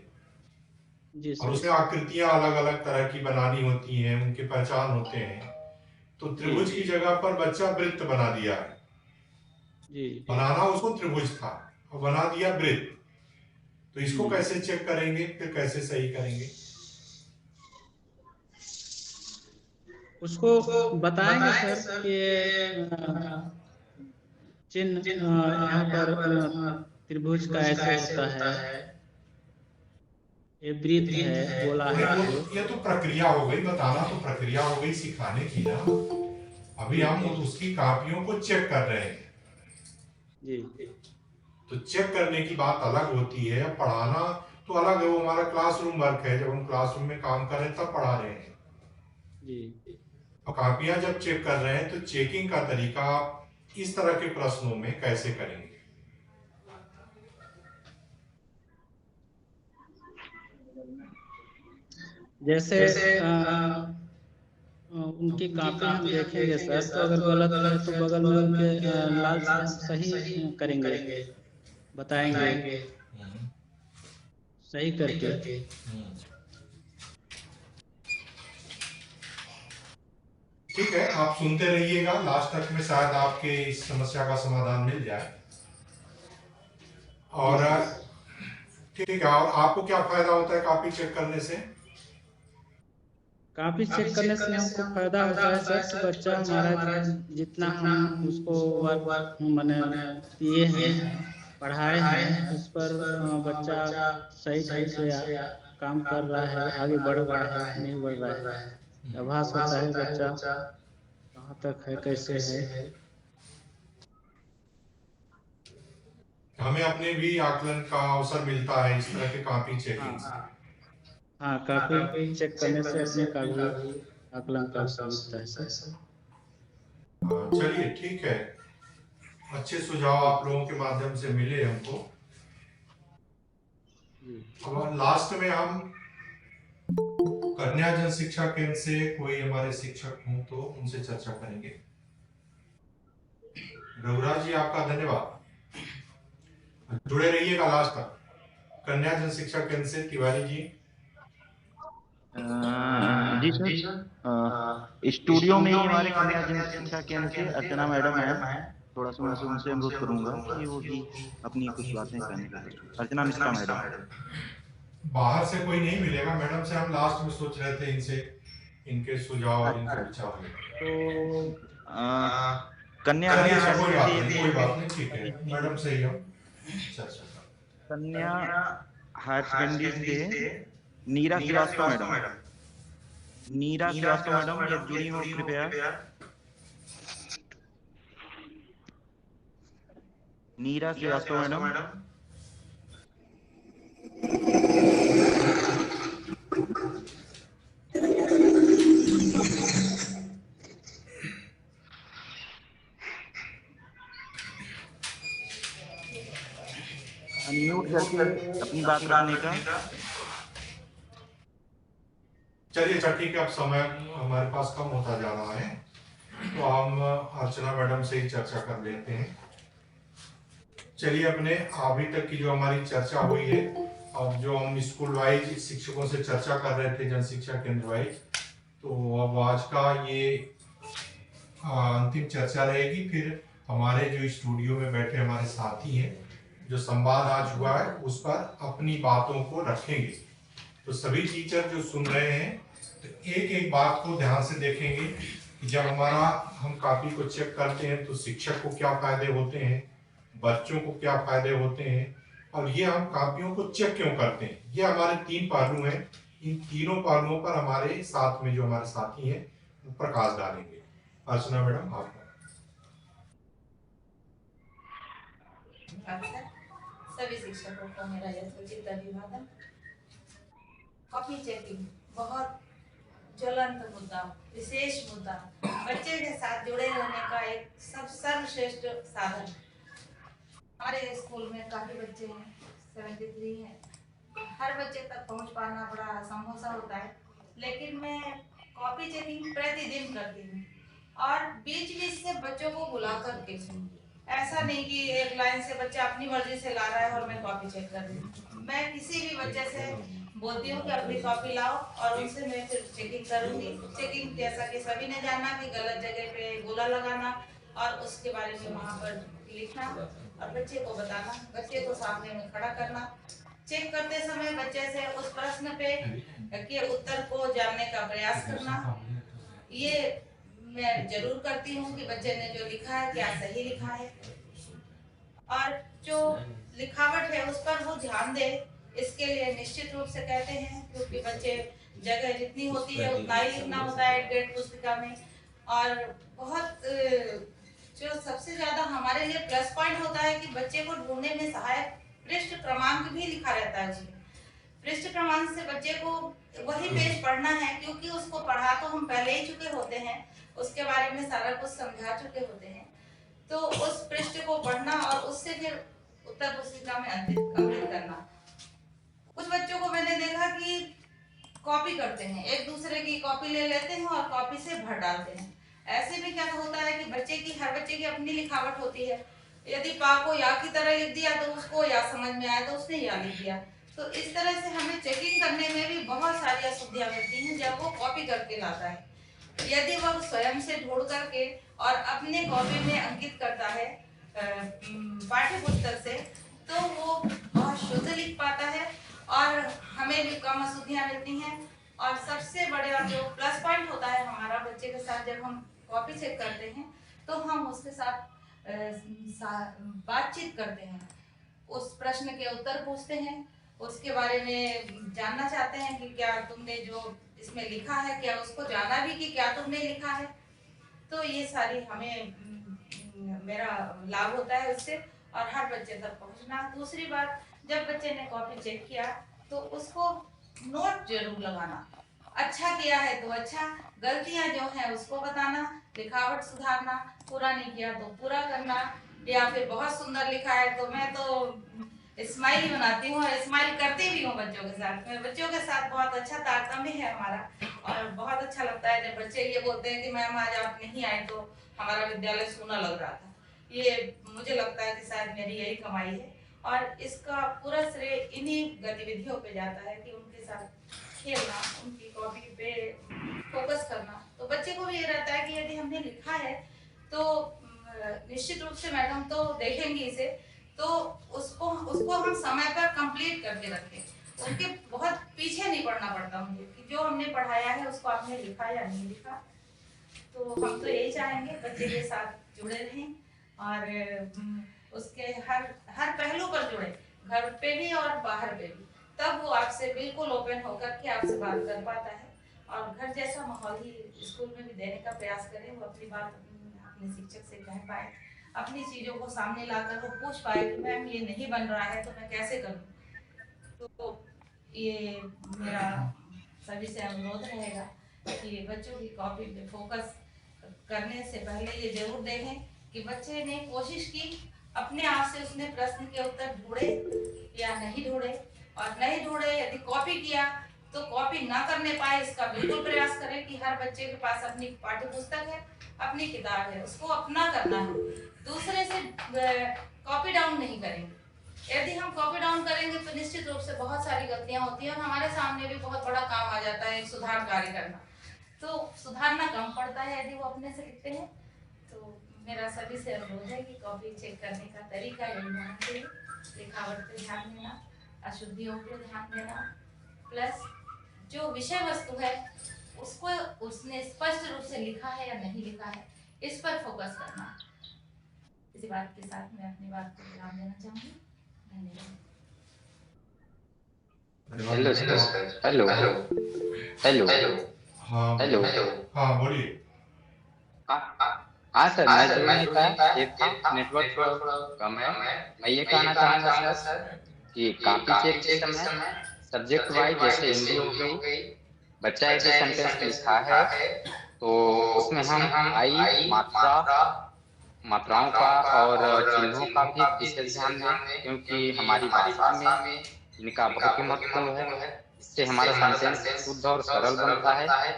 जी और उसमें आकृतियां अलग अलग तरह की बनानी होती हैं, उनके पहचान होते हैं। तो त्रिभुज की जगह पर बच्चा वृत्त बना दिया है जी। बनाना उसको त्रिभुज था और बना दिया वृत्त, तो इसको कैसे चेक करेंगे, फिर कैसे सही करेंगे? उसको बताएंगे सर कि चिन्ह यहाँ पर त्रिभुज का ऐसे होता है विपरीत है बोला है ये तो प्रक्रिया हो गई, बताना तो प्रक्रिया हो गई सिखाने की ना। अभी हम उसकी कॉपियों को चेक कर रहे हैं जी। तो चेक करने की बात अलग होती है, पढ़ाना तो अलग है, वो हमारा क्लासरूम वर्क है, जब हम क्लासरूम में काम कर रहे हैं तब पढ़ा रहे हैं जी। और कॉपियां जब चेक कर रहे हैं तो चेकिंग का तरीका इस तरह के प्रश्नों में कैसे करेंगे? जैसे उनकी कॉपी हम देखेंगे सर, तो अगर गलत है तो बगल में उनके लाल से हम सही करेंगे, बताएंगे सही करके। ठीक है, आप सुनते रहिएगा, लास्ट तक में शायद आपके इस समस्या का समाधान मिल जाए। और ठीक है, और आपको क्या फायदा होता है कॉपी चेक करने से? कॉपी चेक करने से हमको फायदा होता है सर कि बच्चा हमारा जितना हम उसको वर्क मैंने दिए हैं, पढ़ाए हैं, उस पर बच्चा सही ढंग से काम कर रहा है, आगे बढ़ रहा है, नहीं बढ़ रहा है, आभास होता है बच्चा कहाँ तक है, कैसे है। हमें अपने भी आकलन का अवसर मिलता है इस तरह के कॉपी चेकिंग से। हाँ, कॉपी चेक करने से अपने का भी आकलन का अवसर मिलता है सर। चलिए ठीक है, अच्छे सुझाव आप लोगों के माध्यम से मिले हमको। अब लास्ट में हम कन्या जन शिक्षा केंद्र से कोई हमारे शिक्षक हों तो उनसे चर्चा करेंगे। रघुराज जी, आपका धन्यवाद, जुड़े रहिएगा लास्ट तक। कन्या जन शिक्षा केंद्र से तिवारी जी। जी सर, स्टूडियो में ही हमारे कन्या जन शिक्षा केंद्र से अर्चना मैडम है, थोड़ा सा मैं उनसे अनुरोध करूंगा कि वो भी अपनी कुछ बातें करें। अर्चना मिश्रा मैडम। बाहर से कोई नहीं मिलेगा मैडम से, हम लास्ट में सोच रहे थे इनसे इनके सुझाव और इनके विचार तो कन्या कोई बात नहीं, ठीक है, मैडम से ही हम चर्चा करें। कन्या हायर सेकेंडरी से नीरा श्रीवास्तव मैडम, नीरा श्रीवास्तव मैडम जब जुड़ी हो कृपया। नीरा श्रीवास्तव मैडम। अनम्यूट करके अपनी बात रखने का। चलिए अच्छा ठीक है, अब समय हमारे पास कम होता जा रहा है तो हम अर्चना मैडम से ही चर्चा कर लेते हैं। चलिए, अपने अभी तक की जो हमारी चर्चा हुई है, अब जो हम स्कूल वाइज शिक्षकों से चर्चा कर रहे थे जन शिक्षा केंद्र वाइज, तो अब आज का ये अंतिम चर्चा रहेगी। फिर हमारे जो स्टूडियो में बैठे हमारे साथी हैं, जो संवाद आज हुआ है उस पर अपनी बातों को रखेंगे। तो सभी टीचर जो सुन रहे हैं तो एक एक बात को ध्यान से देखेंगे कि जब हम कॉपी को चेक करते हैं तो शिक्षक को क्या फायदे होते हैं, बच्चों को क्या फायदे होते हैं, और ये हम कॉपियों को चेक क्यों करते हैं। ये हमारे 3 पहलू हैं। इन तीनों पहलुओं पर हमारे साथ में जो हमारे साथी हैं वो प्रकाश डालेंगे। अर्चना मैडम, आप। सभी शिक्षकों को मेरा यथोचित अभिवादन। कॉपी चेकिंग बहुत ज्वलंत मुद्दा, विशेष मुद्दा, बच्चे के साथ जुड़े रहने का एक सर्वश्रेष्ठ साधन। हमारे स्कूल में काफी बच्चे हैं, 73 हैं। हर बच्चे तक पहुंच पाना बड़ा असंभव सा होता है, लेकिन मैं कॉपी चेकिंग प्रतिदिन करती हूँ और बीच बीच से बच्चों को बुला करके। ऐसा नहीं कि एक लाइन से बच्चा अपनी मर्जी से ला रहा है और मैं कॉपी चेक कर रही हूँ। मैं किसी भी बच्चे से बोलती हूँ कि अपनी कॉपी लाओ और उनसे मैं फिर चेकिंग करूँगी। चेकिंग जैसा कि सभी ने जाना कि गलत जगह पे गोला लगाना और उसके बारे में वहाँ पर लिखना और बच्चे को बताना, बच्चे को सामने में खड़ा करना। चेक करते समय बच्चे से उस प्रश्न पे के उत्तर को जानने का प्रयास करना। ये मैं जरूर करती हूँ कि बच्चे ने जो लिखा है क्या सही लिखा है, और जो लिखावट है उस पर वो ध्यान दे इसके लिए निश्चित रूप से कहते हैं, क्योंकि बच्चे जगह जितनी होती है उतना ही लिखना होता है ग्रेड पुस्तिका में। और बहुत जो सबसे ज्यादा हमारे लिए प्लस पॉइंट होता है कि बच्चे को ढूंढने में सहायक पृष्ठ क्रमांक भी लिखा रहता है उसमें। पृष्ठ क्रमांक से बच्चे को वही पेज पढ़ना है, क्योंकि उसको पढ़ा तो हम पहले ही चुके होते हैं, उसके बारे में सारा कुछ समझा चुके होते हैं। तो उस पृष्ठ को पढ़ना और उससे फिर उत्तर पुस्तिका में अंकित करना। कुछ बच्चों को मैंने देखा कि कॉपी करते हैं, एक दूसरे की कॉपी ले लेते हैं और कॉपी से भर डालते हैं। ऐसे में क्या होता है कि हर बच्चे की अपनी लिखावट होती है। यदि पा को या की तरह लिख दिया तो उसको या समझ में आया तो उसने या लिख दिया। तो इस तरह से हमें चेकिंग करने में भी बहुत सारी असुविधाएं मिलती हैं जब वो कॉपी करके लाता है। यदि वह स्वयं से ढूंढ करके और अपने कॉपी में अंकित करता है पाठ्य पुस्तक से, तो वो बहुत शुद्ध लिख पाता है और हमें भी कम असुविधाएं मिलती हैं। और सबसे बड़ा जो प्लस पॉइंट होता है हमारा बच्चे के साथ, जब हम कॉपी चेक करते हैं तो हम उसके साथ बातचीत करते हैं, उस प्रश्न के उत्तर पूछते हैं, उसके बारे में जानना चाहते हैं कि क्या तुमने जो इसमें लिखा है, क्या उसको जाना भी कि क्या तुमने लिखा है। तो ये सारी हमें मेरा लाभ होता है उससे, और हर बच्चे तक पहुंचना। दूसरी बात, जब बच्चे ने कॉपी चेक किया तो उसको नोट जरूर लगाना। अच्छा किया है तो अच्छा, गलतियां जो है उसको बताना, लिखावट सुधारना, पूरा नहीं किया तो पूरा करना। या फिर बहुत सुंदर लिखा है तो मैं तो स्माइल बनाती हूँ और स्माइल करती भी हूँ बच्चों के साथ। मैं बच्चों के साथ बहुत अच्छा तारतम्य है हमारा, और बहुत अच्छा लगता है जब बच्चे ये बोलते हैं कि मैम आज आप नहीं आए तो हमारा विद्यालय सूना लग रहा था। ये मुझे लगता है कि शायद मेरी यही कमाई है, और इसका पूरा श्रेय इन्हीं गतिविधियों पे जाता है कि उनके साथ खेलना, उनकी कॉपी पे फोकस करना। तो बच्चे को भी ये रहता है कि यदि हमने लिखा है तो निश्चित रूप से मैडम तो देखेंगी इसे, तो उसको हम समय पर कंप्लीट करके रखें। उनके बहुत पीछे नहीं पड़ना पड़ता मुझे कि जो हमने पढ़ाया है उसको आपने लिखा या नहीं लिखा। तो हम तो यही चाहेंगे बच्चे के साथ जुड़े रहें और उसके हर पहलू पर जुड़े, घर पे भी और बाहर पे भी, तब वो आपसे बिल्कुल ओपन होकर के आपसे बात कर पाता है। और घर जैसा माहौल ही स्कूल में भी देने का प्रयास करें, वो अपनी बात अपने शिक्षक से कह पाए, अपनी चीजों को सामने लाकर वो पूछ पाए कि मैम ये नहीं बन रहा है तो मैं कैसे करूं। तो ये मेरा सभी से अनुरोध रहेगा कि बच्चों की कॉपी पे फोकस करने से पहले ये जरूर देखें कि बच्चे ने कोशिश की, अपने आप से उसने प्रश्न के उत्तर ढूंढे या नहीं ढूंढे, और नहीं ढूंढे यदि कॉपी किया तो कॉपी ना करने पाए इसका बिल्कुल प्रयास करें कि हर बच्चे के पास अपनी पाठ्य पुस्तक है, अपनी किताब है, उसको अपना करना है, दूसरे से कॉपी डाउन नहीं करेंगे। यदि हम कॉपी डाउन करेंगे तो निश्चित रूप से बहुत सारी गलतियां होती हैं और हमारे सामने भी बहुत बड़ा काम आ जाता है एक सुधार कार्य करना। तो सुधारना कम पड़ता है यदि वो अपने से लिखते हैं। तो मेरा सभी से अनुरोध है कि कॉपी चेक करने का तरीका यही होना चाहिए, लिखावट पे ध्यान देना, अशुद्धियों पे ध्यान देना, प्लस जो विषय वस्तु है उसको उसने स्पष्ट रूप से लिखा है या नहीं लिखा है, इस पर फोकस करना। इसी बात के साथ मैं अपनी बात को विराम देना चाहूंगी। धन्यवाद। Hello sir, hello hello hello हाँ बोलिए। हाँ सर, मैं जो नहीं था, एक नेटवर्क कम है। मैं ये कहना चाहूँगा सर कि कॉपी चेक के समय सब्जेक्ट वाइज, जैसे हिंदी हो गई, बच्चा एक सेंटेंस लिखा है तो उसमें हम आई मात्राओं का और चिन्हों का भी विशेष ध्यान दें, क्योंकि हमारी भाषा में इनका बहुत ही महत्व है। इससे हमारा सेंटेंस शुद्ध और सरल बनता है।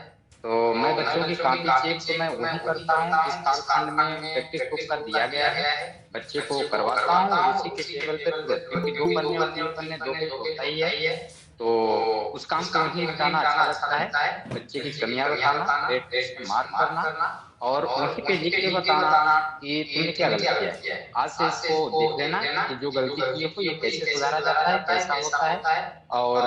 तो मैं बच्चों की कॉपी चेक तो मैं वही करता हूँ जिस कालखंड में प्रैक्टिस बुक का दिया गया है, बच्चे को करवाता हूँ और उसी के टेबल पे, क्योंकि 2 पन्ने और 3 पन्ने 2 पेज होता ही है, तो उस काम को वही बताना अच्छा लगता है। बच्चे की कमियां बताना, रेट मार्क करना और वहीं पे लिख के बताना कि तुमने क्या गलती किया है। आज से इसको देख लेना कि जो गलती की हो ये कैसे सुधारा जाता है, कैसा होता है, और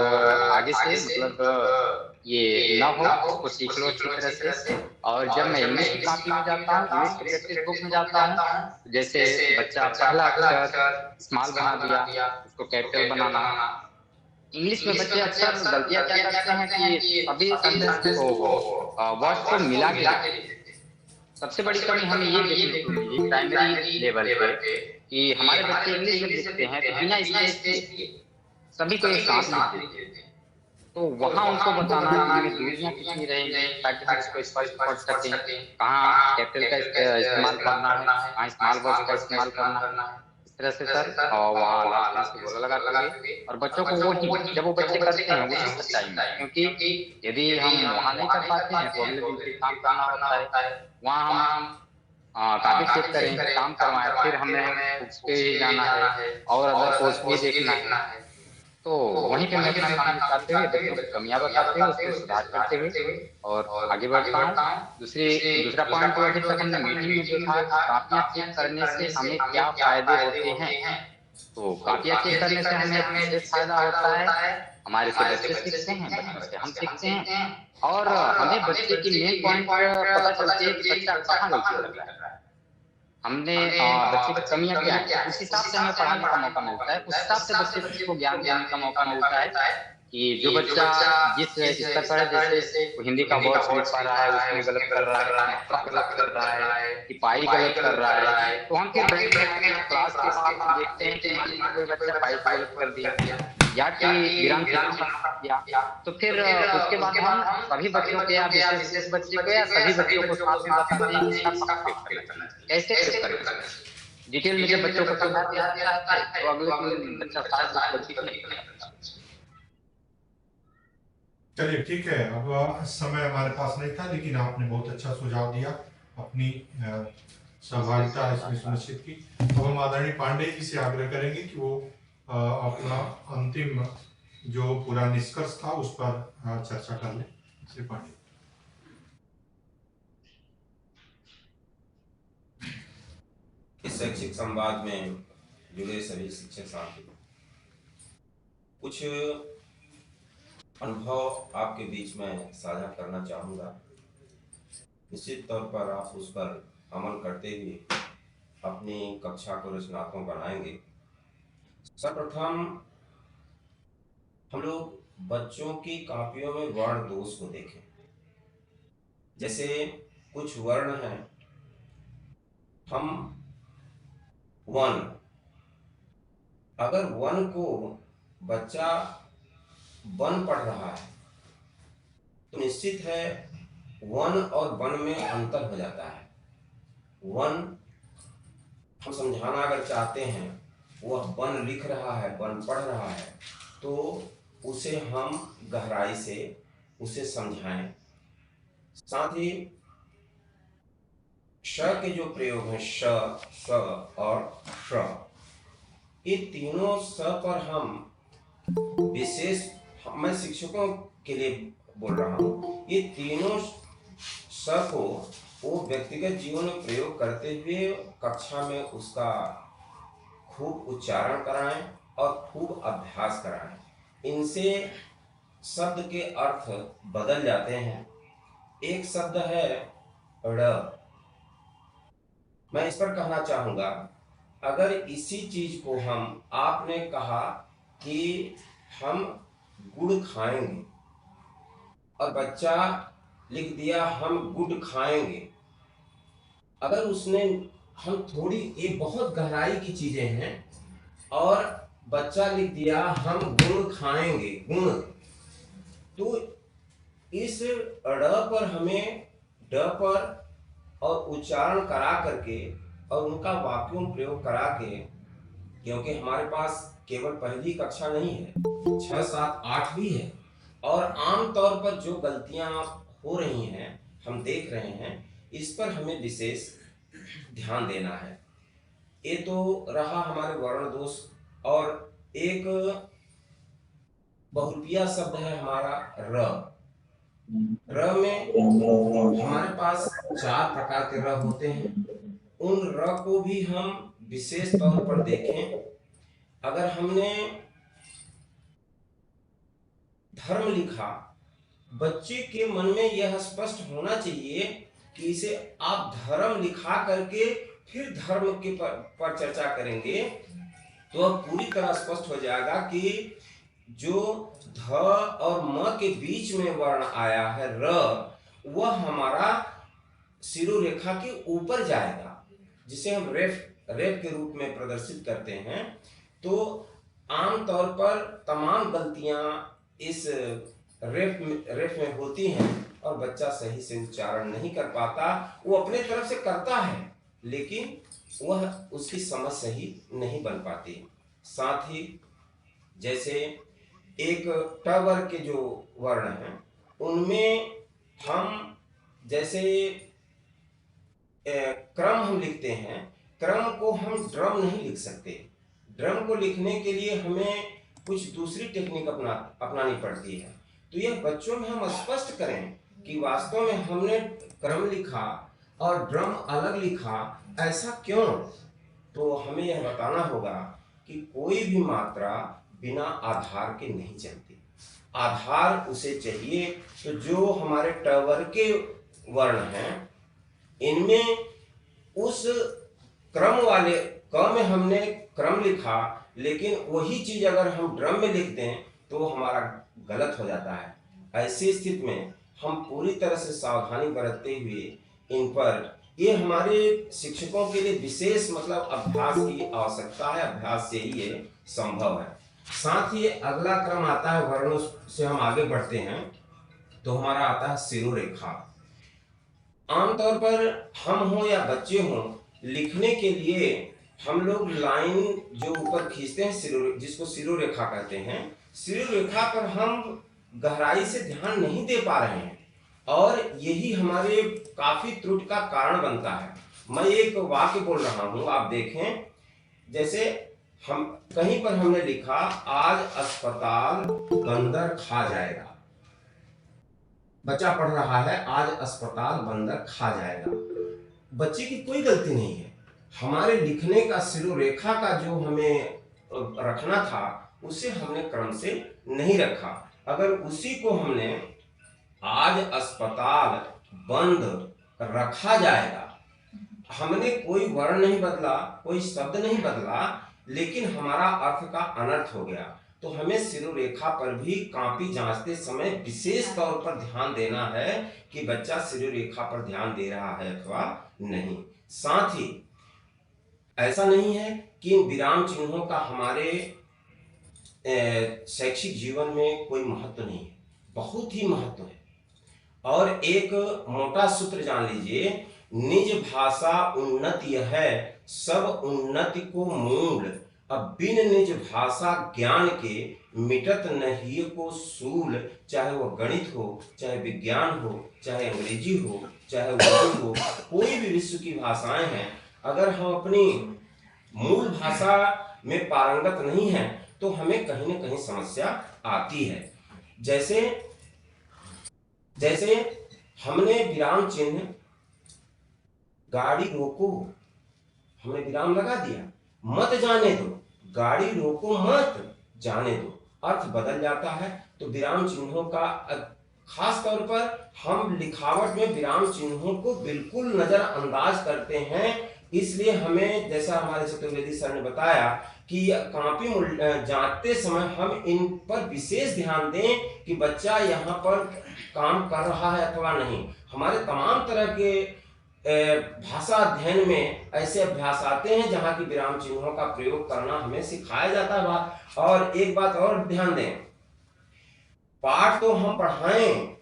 आगे से मतलब ये ना हो, उसको सीख लो अच्छी तरह से। और जब मैं इंग्लिश की कॉपी में जाता हूँ, इंग्लिश की प्रैक्टिस बुक में जाता हूँ, जैसे बच्चा पहला अक्षर स्मॉल बना दिया, उसको कैपिटल बनाना, इंग्लिश में बच्चे अक्सर गलतियां क्या करते हैं कि अभी सेंटेंस वर्ड्स को मिला के लिखते हैं। सबसे बड़ी कमी हमें ये देखने को मिली प्राइमरी लेवल पे कि हमारे बच्चे इंग्लिश में लिखते हैं तो बिना स्पेस के सभी को एक साथ लिखते हैं। तो वहाँ उनको बताना कि इनमें दूरियां कितनी रहेंगी ताकि हम इसको स्पष्ट पढ़ सकें, कहाँ कैपिटल का इस्तेमाल करना है, कहाँ स्मॉल वर्ड्स का इस्तेमाल करना है, इस तरह से सर। और वहाँ लास्ट में बोला लगा करके और बच्चों को वो जब वो बच्चे करते हैं वो सच्चाई में, क्योंकि यदि हम वहाँ नहीं कर पाते हैं तो अगले दिन फिर काम करना होता है। वहाँ हम काफी चेक करें, काम करवाएं, फिर हमें उस पे जाना है और अदर कोर्स भी देखना है। तो वहीं पे मैं अपना काम निकालते हुए बच्चों की कमियां बताते हुए उसको सुधार करते हुए और आगे बढ़ता हूँ। दूसरा पॉइंट तो अभी तक हमने मीटिंग में देखा कापियां चेक करने से हमें क्या फायदे होते हैं। तो कापियां चेक करने से हमें विशेष फायदा होता है, हमारे से बच्चे सीखते हैं, बच्चों से हम सीखते हैं और हमें बच्चे की मेन पॉइंट पता चलती है कि बच्चा कहाँ गलती कर रहा है, हमने बच्चे की कमियां क्या है, उस हिसाब से हमें पढ़ाने का मौका मिलता है, उस हिसाब से बच्चे को ज्ञान देने का मौका मिलता है कि जो बच्चा जिस स्तर पर है, जैसे हिंदी का वर्ड लिख पा रहा है उसमें गलत कर रहा है, गलत कर रहा है, कि पाई गलत कर रहा है, तो हम फिर क्लास के बाद देखते हैं कि कोई बच्चा पाई गलत कर दिया या कि विराम किया, तो फिर उसके बाद हम सभी बच्चों के या विशेष बच्चे को या सभी बच्चों को साथ में बताते हैं कि कैसे करें। डिटेल में जब बच्चों को समझा दिया जाता है तो अगले दिन बच्चा साथ। चलिए ठीक है, अब समय हमारे पास नहीं था लेकिन आपने बहुत अच्छा सुझाव दिया, अपनी सहभागिता इसमें सुनिश्चित की। अब हम आदरणीय पांडे जी से आग्रह करेंगे कि वो अपना अंतिम जो पूरा निष्कर्ष था उस पर चर्चा कर लें। श्री पांडे। इस शैक्षिक संवाद में जुड़े सभी शिक्षक साथी, कुछ अनुभव आपके बीच में साझा करना चाहूँगा। निश्चित तौर पर आप उस पर अमल करते हुए अपनी कक्षा को रचनात्मक बनाएंगे। सर्वप्रथम हम लोग बच्चों की कापियों में वर्ण दोष को देखें। जैसे कुछ वर्ण हैं, हम वन, अगर वन को बच्चा वन पढ़ रहा है तो निश्चित है वन और वन में अंतर हो जाता है। वन हम समझाना अगर चाहते हैं, वह वन लिख रहा है, वन पढ़ रहा है, तो उसे हम गहराई से उसे समझाएं। साथ ही श के जो प्रयोग हैं, श, स और श, ये तीनों स पर हम विशेष, मैं शिक्षकों के लिए बोल रहा हूँ, ये तीनों स को वो व्यक्तिगत जीवन में प्रयोग करते हुए कक्षा में उसका खूब उच्चारण कराएं और खूब अभ्यास कराएं। इनसे शब्द के अर्थ बदल जाते हैं। एक शब्द है ड़, मैं इस पर कहना चाहूँगा, अगर इसी चीज को हम, आपने कहा कि हम गुड़ खाएंगे और बच्चा लिख दिया हम गुड़ खाएंगे, अगर उसने, हम थोड़ी, ये बहुत गहराई की चीजें हैं, और बच्चा लिख दिया हम गुड़ खाएंगे, गुण, तो इस ड़ पर हमें ड पर और उच्चारण करा करके और उनका वाक्यों प्रयोग करा के, क्योंकि हमारे पास केवल पहली कक्षा नहीं है, 6, 7, 8 भी है, और आम तौर पर जो गलतियां हो रही हैं, हम देख रहे हैं, इस पर हमें विशेष ध्यान देना है। ये तो रहा हमारे वर्ण दोष। और एक बहुरूपिया शब्द है हमारा र। र में हमारे पास 4 प्रकार के र होते हैं। उन र को भी हम विशेष तौर पर देखें। अगर हमने धर्म लिखा, बच्चे के मन में यह स्पष्ट होना चाहिए कि इसे आप धर्म लिखा करके फिर धर्म के पर चर्चा करेंगे तो अब पूरी तरह स्पष्ट हो जाएगा कि जो ध और म के बीच में वर्ण आया है र, वह हमारा शिरोरेखा के ऊपर जाएगा, जिसे हम रेफ के रूप में प्रदर्शित करते हैं। तो आमतौर पर तमाम गलतियां इस रेफ में होती हैं और बच्चा सही से उच्चारण नहीं कर पाता। वो अपने तरफ से करता है लेकिन वह उसकी समझ सही नहीं बन पाती। साथ ही जैसे एक ट वर्ग के जो वर्ण हैं उनमें हम जैसे क्रम हम लिखते हैं, क्रम को हम ड्रम नहीं लिख सकते। ड्रम को लिखने के लिए हमें कुछ दूसरी टेक्निक अपनानी पड़ती है। तो यह बच्चों में हम स्पष्ट करें कि वास्तव में हमने क्रम लिखा और ड्रम अलग लिखा, ऐसा क्यों। तो हमें यह बताना होगा कि कोई भी मात्रा बिना आधार के नहीं चलती, आधार उसे चाहिए। तो जो हमारे ट वर्ग के वर्ण हैं इनमें उस क्रम वाले क में हमने क्रम लिखा, लेकिन वही चीज अगर हम ड्रम में लिख दें तो हमारा गलत हो जाता है। ऐसी स्थिति में हम पूरी तरह से सावधानी बरतते हुए इन पर, ये हमारे शिक्षकों के लिए विशेष मतलब अभ्यास की आवश्यकता है, अभ्यास से ही ये संभव है। साथ ही अगला क्रम आता है वर्णों से हम आगे बढ़ते हैं तो हमारा आता है शिरोरेखा। आमतौर पर हम हो या बच्चे हों, लिखने के लिए हम लोग लाइन जो ऊपर खींचते हैं जिसको शिरोरेखा कहते हैं, शिरोरेखा पर हम गहराई से ध्यान नहीं दे पा रहे हैं और यही हमारे काफी त्रुटि का कारण बनता है। मैं एक वाक्य बोल रहा हूं, आप देखें। जैसे हम कहीं पर हमने लिखा आज अस्पताल बंदर खा जाएगा। बच्चा पढ़ रहा है आज अस्पताल बंदर खा जाएगा। बच्चे की कोई गलती नहीं है, हमारे लिखने का शिरोरेखा का जो हमें रखना था उसे हमने क्रम से नहीं रखा। अगर उसी को हमने आज अस्पताल बंद रखा जाएगा, हमने कोई वर्ण नहीं बदला, कोई शब्द नहीं बदला, लेकिन हमारा अर्थ का अनर्थ हो गया। तो हमें शिरोरेखा पर भी कॉपी जांचते समय विशेष तौर पर ध्यान देना है कि बच्चा शिरोरेखा पर ध्यान दे रहा है अथवा नहीं। साथ ही ऐसा नहीं है कि इन विराम चिन्हों का हमारे शैक्षिक जीवन में कोई महत्व नहीं है, बहुत ही महत्व है। और एक मोटा सूत्र जान लीजिए, निज भाषा उन्नति है सब उन्नति को मूल, अब बिन निज भाषा ज्ञान के मिटत नहीं को सूल। चाहे वह गणित हो, चाहे विज्ञान हो, चाहे अंग्रेजी हो, चाहे उर्दू हो, कोई भी विश्व की भाषाएं हैं, अगर हम अपनी मूल भाषा में पारंगत नहीं हैं तो हमें कहीं न कहीं समस्या आती है। जैसे हमने विराम चिन्ह गाड़ी रोको, हमने विराम लगा दिया, मत जाने दो, गाड़ी रोको मत जाने दो, अर्थ बदल जाता है। तो विराम चिन्हों का खास तौर पर हम लिखावट में विराम चिन्हों को बिल्कुल नजरअंदाज करते हैं। इसलिए हमें, जैसा हमारे चतुर्वेदी सर ने बताया, कि कॉपी जांचते समय हम इन पर विशेष ध्यान दें कि बच्चा यहाँ पर काम कर रहा है अथवा नहीं। हमारे तमाम तरह के भाषा अध्ययन में ऐसे अभ्यास आते हैं जहाँ की विराम चिन्हों का प्रयोग करना हमें सिखाया जाता है। और एक बात और ध्यान दें, पाठ तो हम पढ़ाएं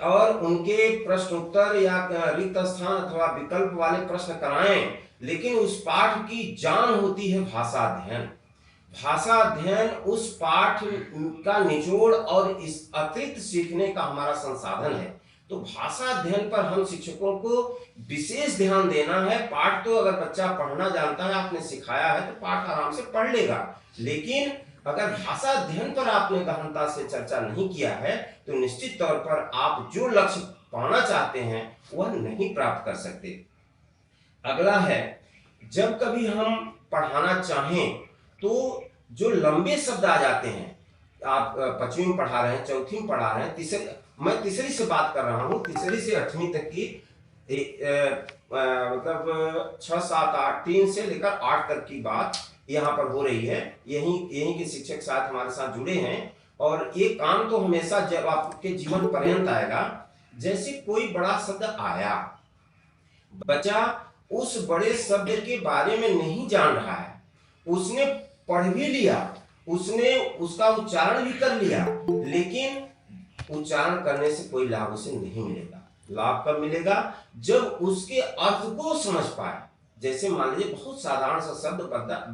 और उनके प्रश्न उत्तर या रिक्त स्थान अथवा विकल्प वाले प्रश्न कराएं, लेकिन उस पाठ की जान होती है भाषा अध्ययन। भाषा अध्ययन उस पाठ का निचोड़ और इस अतिरिक्त सीखने का हमारा संसाधन है। तो भाषा अध्ययन पर हम शिक्षकों को विशेष ध्यान देना है। पाठ तो अगर बच्चा पढ़ना जानता है, आपने सिखाया है, तो पाठ आराम से पढ़ लेगा, लेकिन अगर भाषा अध्ययन पर आपने गहनता से चर्चा नहीं किया है तो निश्चित तौर पर आप जो लक्ष्य पाना चाहते हैं वह नहीं प्राप्त कर सकते। अगला है, जब कभी हम पढ़ाना चाहें तो जो लंबे शब्द आ जाते हैं, आप पांचवी में पढ़ा रहे हैं, चौथी में पढ़ा रहे हैं, मैं तीसरी से बात कर रहा हूँ, तीसरी से 8वीं तक की मतलब 6, 7, 8, 3 से लेकर 8 तक की बात यहाँ पर हो रही है। यहीं के शिक्षक साथ हमारे साथ जुड़े हैं और ये काम तो हमेशा जब आपके जीवन पर्यंत आएगा। जैसे कोई बड़ा शब्द आया, बच्चा उस बड़े शब्द के बारे में नहीं जान रहा है, उसने पढ़ भी लिया, उसने उसका उच्चारण भी कर लिया, लेकिन उच्चारण करने से कोई लाभ उसे नहीं मिलेगा। लाभ कब मिलेगा? जब उसके अर्थ को समझ पाए। जैसे मान लीजिए बहुत साधारण सा शब्द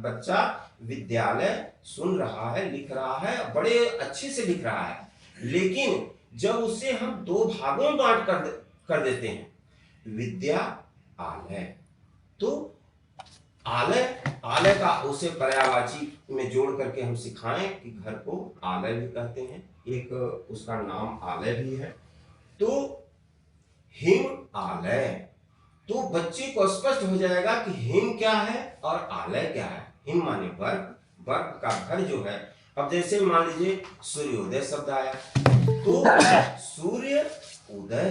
बच्चा विद्यालय सुन रहा है, लिख रहा है, बड़े अच्छे से लिख रहा है, लेकिन जब उसे हम दो भागों में बांट कर देते हैं, विद्या आलय, तो आलय का उसे पर्यायवाची में जोड़ करके हम सिखाएं कि घर को आलय भी कहते हैं, एक उसका नाम आलय भी है। तो हिम आलय, तो बच्चे को स्पष्ट हो जाएगा कि हिम क्या है और आलय क्या है। हिम माने वर्ग, वर्ग का घर जो है। अब जैसे मान लीजिए सूर्योदय शब्द आया, तो सूर्य उदय,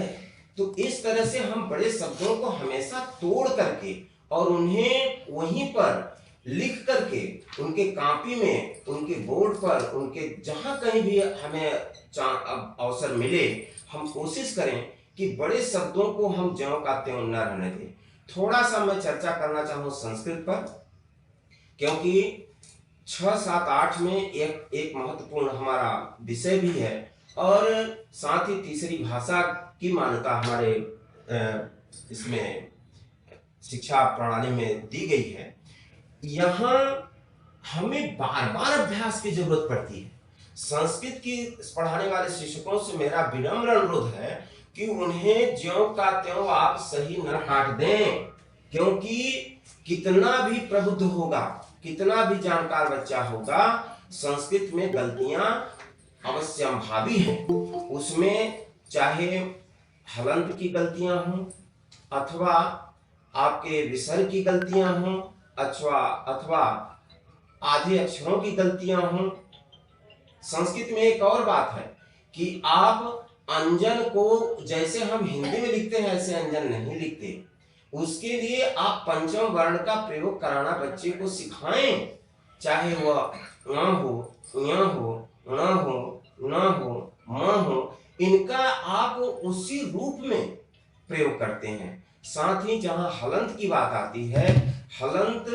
तो इस तरह से हम बड़े शब्दों को हमेशा तोड़ करके और उन्हें वहीं पर लिख करके उनके कॉपी में, उनके बोर्ड पर, उनके जहां कहीं भी हमें अवसर मिले, हम कोशिश करें कि बड़े शब्दों को हम ज्यों का त्यों न रहने दें। थोड़ा सा मैं चर्चा करना चाहूँ संस्कृत पर, क्योंकि 6, 7, 8 में एक महत्वपूर्ण हमारा विषय भी है और साथ ही तीसरी भाषा की मान्यता हमारे इसमें शिक्षा प्रणाली में दी गई है। यहाँ हमें बार बार अभ्यास की जरूरत पड़ती है। संस्कृत की पढ़ाने वाले शिक्षकों से मेरा विनम्र अनुरोध है कि उन्हें ज्यों का त्यों आप सही न काट दें, क्योंकि कितना भी प्रबुद्ध होगा, कितना भी जानकार बच्चा होगा, संस्कृत में गलतियां अवश्यंभावी हैं। उसमें चाहे हलंत की गलतियां हों, अथवा आपके विसर्ग की गलतियां हों, अथवा आधे अक्षरों की गलतियां हों। संस्कृत में एक और बात है कि आप अंजन को जैसे हम हिंदी में लिखते हैं ऐसे अंजन नहीं लिखते। उसके लिए आप पंचम वर्ण का प्रयोग कराना बच्चे को सिखाएं, चाहे वह ङ हो, ञ हो, ण हो, न हो, म हो, इनका आप उसी रूप में प्रयोग करते हैं। साथ ही जहां हलंत की बात आती है, हलंत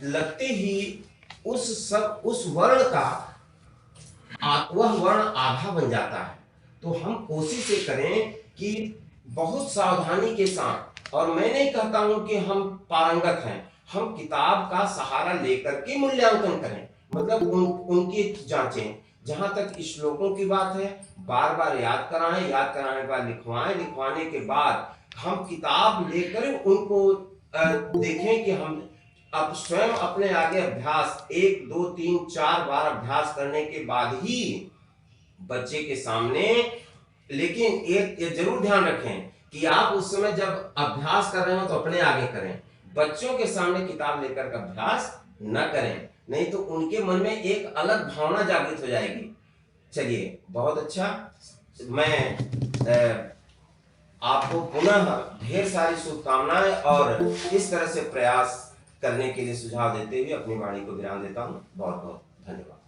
लगते ही उस वर्ण का वह वर्ण आधा बन जाता है। तो हम कोशिश ये करें कि बहुत सावधानी के साथ, और मैं नहीं कहता हूं कि हम पारंगत हैं, हम किताब का सहारा लेकर के मूल्यांकन करें, मतलब उनकी जांचें। जहां तक श्लोकों की बात है, बार बार याद कराएं, याद कराने के बाद लिखवाएं, लिखवाने के बाद हम किताब लेकर उनको देखें कि हम अब स्वयं अपने आगे अभ्यास 1, 2, 3, 4 बार अभ्यास करने के बाद ही बच्चे के सामने। लेकिन एक जरूर ध्यान रखें कि आप उस समय जब अभ्यास कर रहे हो तो अपने आगे करें, बच्चों के सामने किताब लेकर का अभ्यास न करें, नहीं तो उनके मन में एक अलग भावना जागृत हो जाएगी। चलिए, बहुत अच्छा। मैं आपको पुनः ढेर सारी शुभकामनाएं और इस तरह से प्रयास करने के लिए सुझाव देते हुए अपनी वाणी को विराम देता हूं। बहुत बहुत धन्यवाद।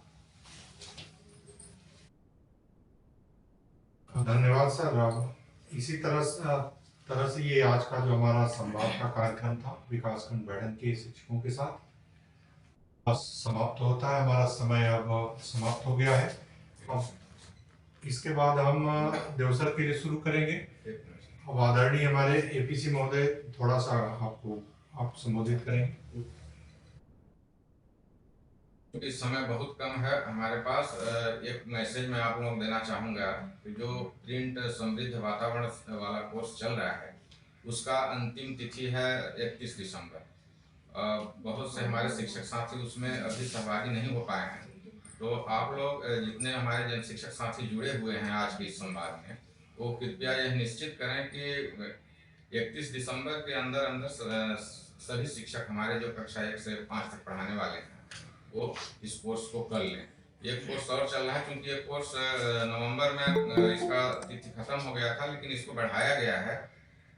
धन्यवाद सर। इसी तरह से ये आज का जो हमारा संवाद का कार्यक्रम था विकासखंड बैढ़न के शिक्षकों के साथ समाप्त होता है। हमारा समय अब समाप्त हो गया है। अब इसके बाद हम देवसर के लिए शुरू करेंगे। अब आदरणीय हमारे एपीसी महोदय थोड़ा सा आप संबोधित करेंगे। इस समय बहुत कम है हमारे पास। एक मैसेज मैं आप लोगों को देना चाहूँगा कि जो प्रिंट समृद्ध वातावरण वाला कोर्स चल रहा है उसका अंतिम तिथि है 31 दिसंबर। बहुत से हमारे शिक्षक साथी उसमें अभी सहभागी नहीं हो पाए हैं, तो आप लोग जितने हमारे जन शिक्षक साथी जुड़े हुए हैं आज के इस संवाद में, वो कृपया यह निश्चित करें कि 31 दिसंबर के अंदर सभी शिक्षक हमारे जो कक्षा 1 से 5 तक पढ़ाने वाले हैं वो इस कोर्स को कर लें। ये कोर्स और चल रहा है क्योंकि ये कोर्स नवंबर में इसका तिथि खत्म हो गया था, लेकिन इसको बढ़ाया गया है,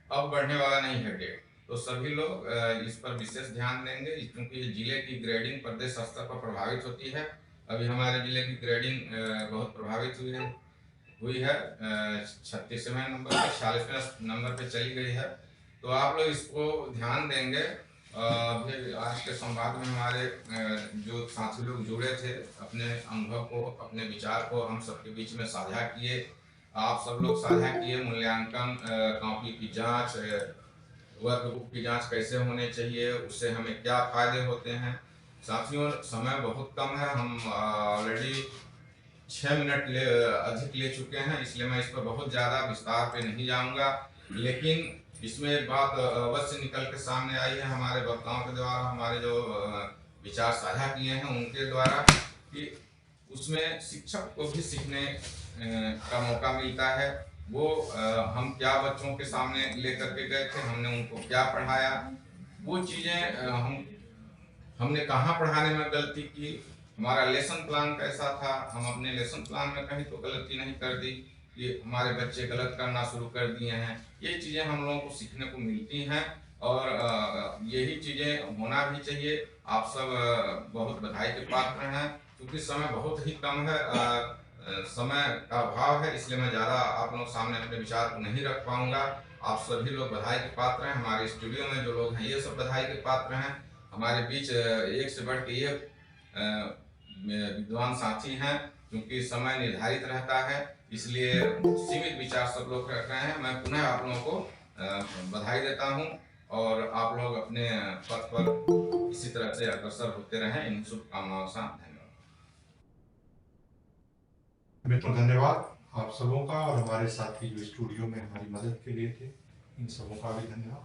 अब बढ़ने वाला नहीं है डेट। तो सभी लोग इस पर विशेष ध्यान देंगे क्योंकि जिले की ग्रेडिंग प्रदेश स्तर पर प्रभावित होती है। अभी हमारे जिले की ग्रेडिंग बहुत प्रभावित हुई है। 36वें नंबर पे 46वें नंबर पे चली गई है। तो आप लोग इसको ध्यान देंगे। अभी आज के संवाद में हमारे जो साथी लोग जुड़े थे, अपने अनुभव को, अपने विचार को हम सबके बीच में साझा किए। आप सब लोग साझा किए मूल्यांकन, कॉपी की जांच, वर्कबुक की जांच कैसे होने चाहिए, उससे हमें क्या फायदे होते हैं। साथियों, समय बहुत कम है, हम ऑलरेडी 6 मिनट अधिक ले चुके हैं, इसलिए मैं इस पर बहुत ज़्यादा विस्तार पे नहीं जाऊंगा। लेकिन इसमें एक बात अवश्य निकल के सामने आई है हमारे वक्ताओं के द्वारा, हमारे जो विचार साझा किए हैं उनके द्वारा, कि उसमें शिक्षक को भी सीखने का मौका मिलता है। वो हम क्या बच्चों के सामने लेकर के गए थे, हमने उनको क्या पढ़ाया, वो चीज़ें हमने कहाँ पढ़ाने में गलती की, हमारा लेसन प्लान कैसा था, हम अपने लेसन प्लान में कहीं तो गलती नहीं कर दी कि हमारे बच्चे गलत करना शुरू कर दिए हैं। ये चीज़ें हम लोगों को सीखने को मिलती हैं और यही चीज़ें होना भी चाहिए। आप सब बहुत बधाई के पात्र हैं। क्योंकि समय बहुत ही कम है, समय का अभाव है, इसलिए मैं ज़्यादा आप लोगों सामने अपने विचार को नहीं रख पाऊँगा। आप सभी लोग बधाई के पात्र हैं। हमारे स्टूडियो में जो लोग हैं ये सब बधाई के पात्र हैं। हमारे बीच एक से बढ़ के एक विद्वान साथी हैं। क्योंकि समय निर्धारित रहता है, इसलिए सीमित विचार सब लोग रख रहे हैं। मैं पुनः आप लोगों को बधाई देता हूं और आप लोग अपने पथ पर इसी तरह से अग्रसर होते रहें। इन शुभकामनाओं के साथ धन्यवाद। मित्रों, धन्यवाद आप सबों का, और हमारे साथी जो स्टूडियो में हमारी मदद के लिए थे, इन सबों का भी धन्यवाद।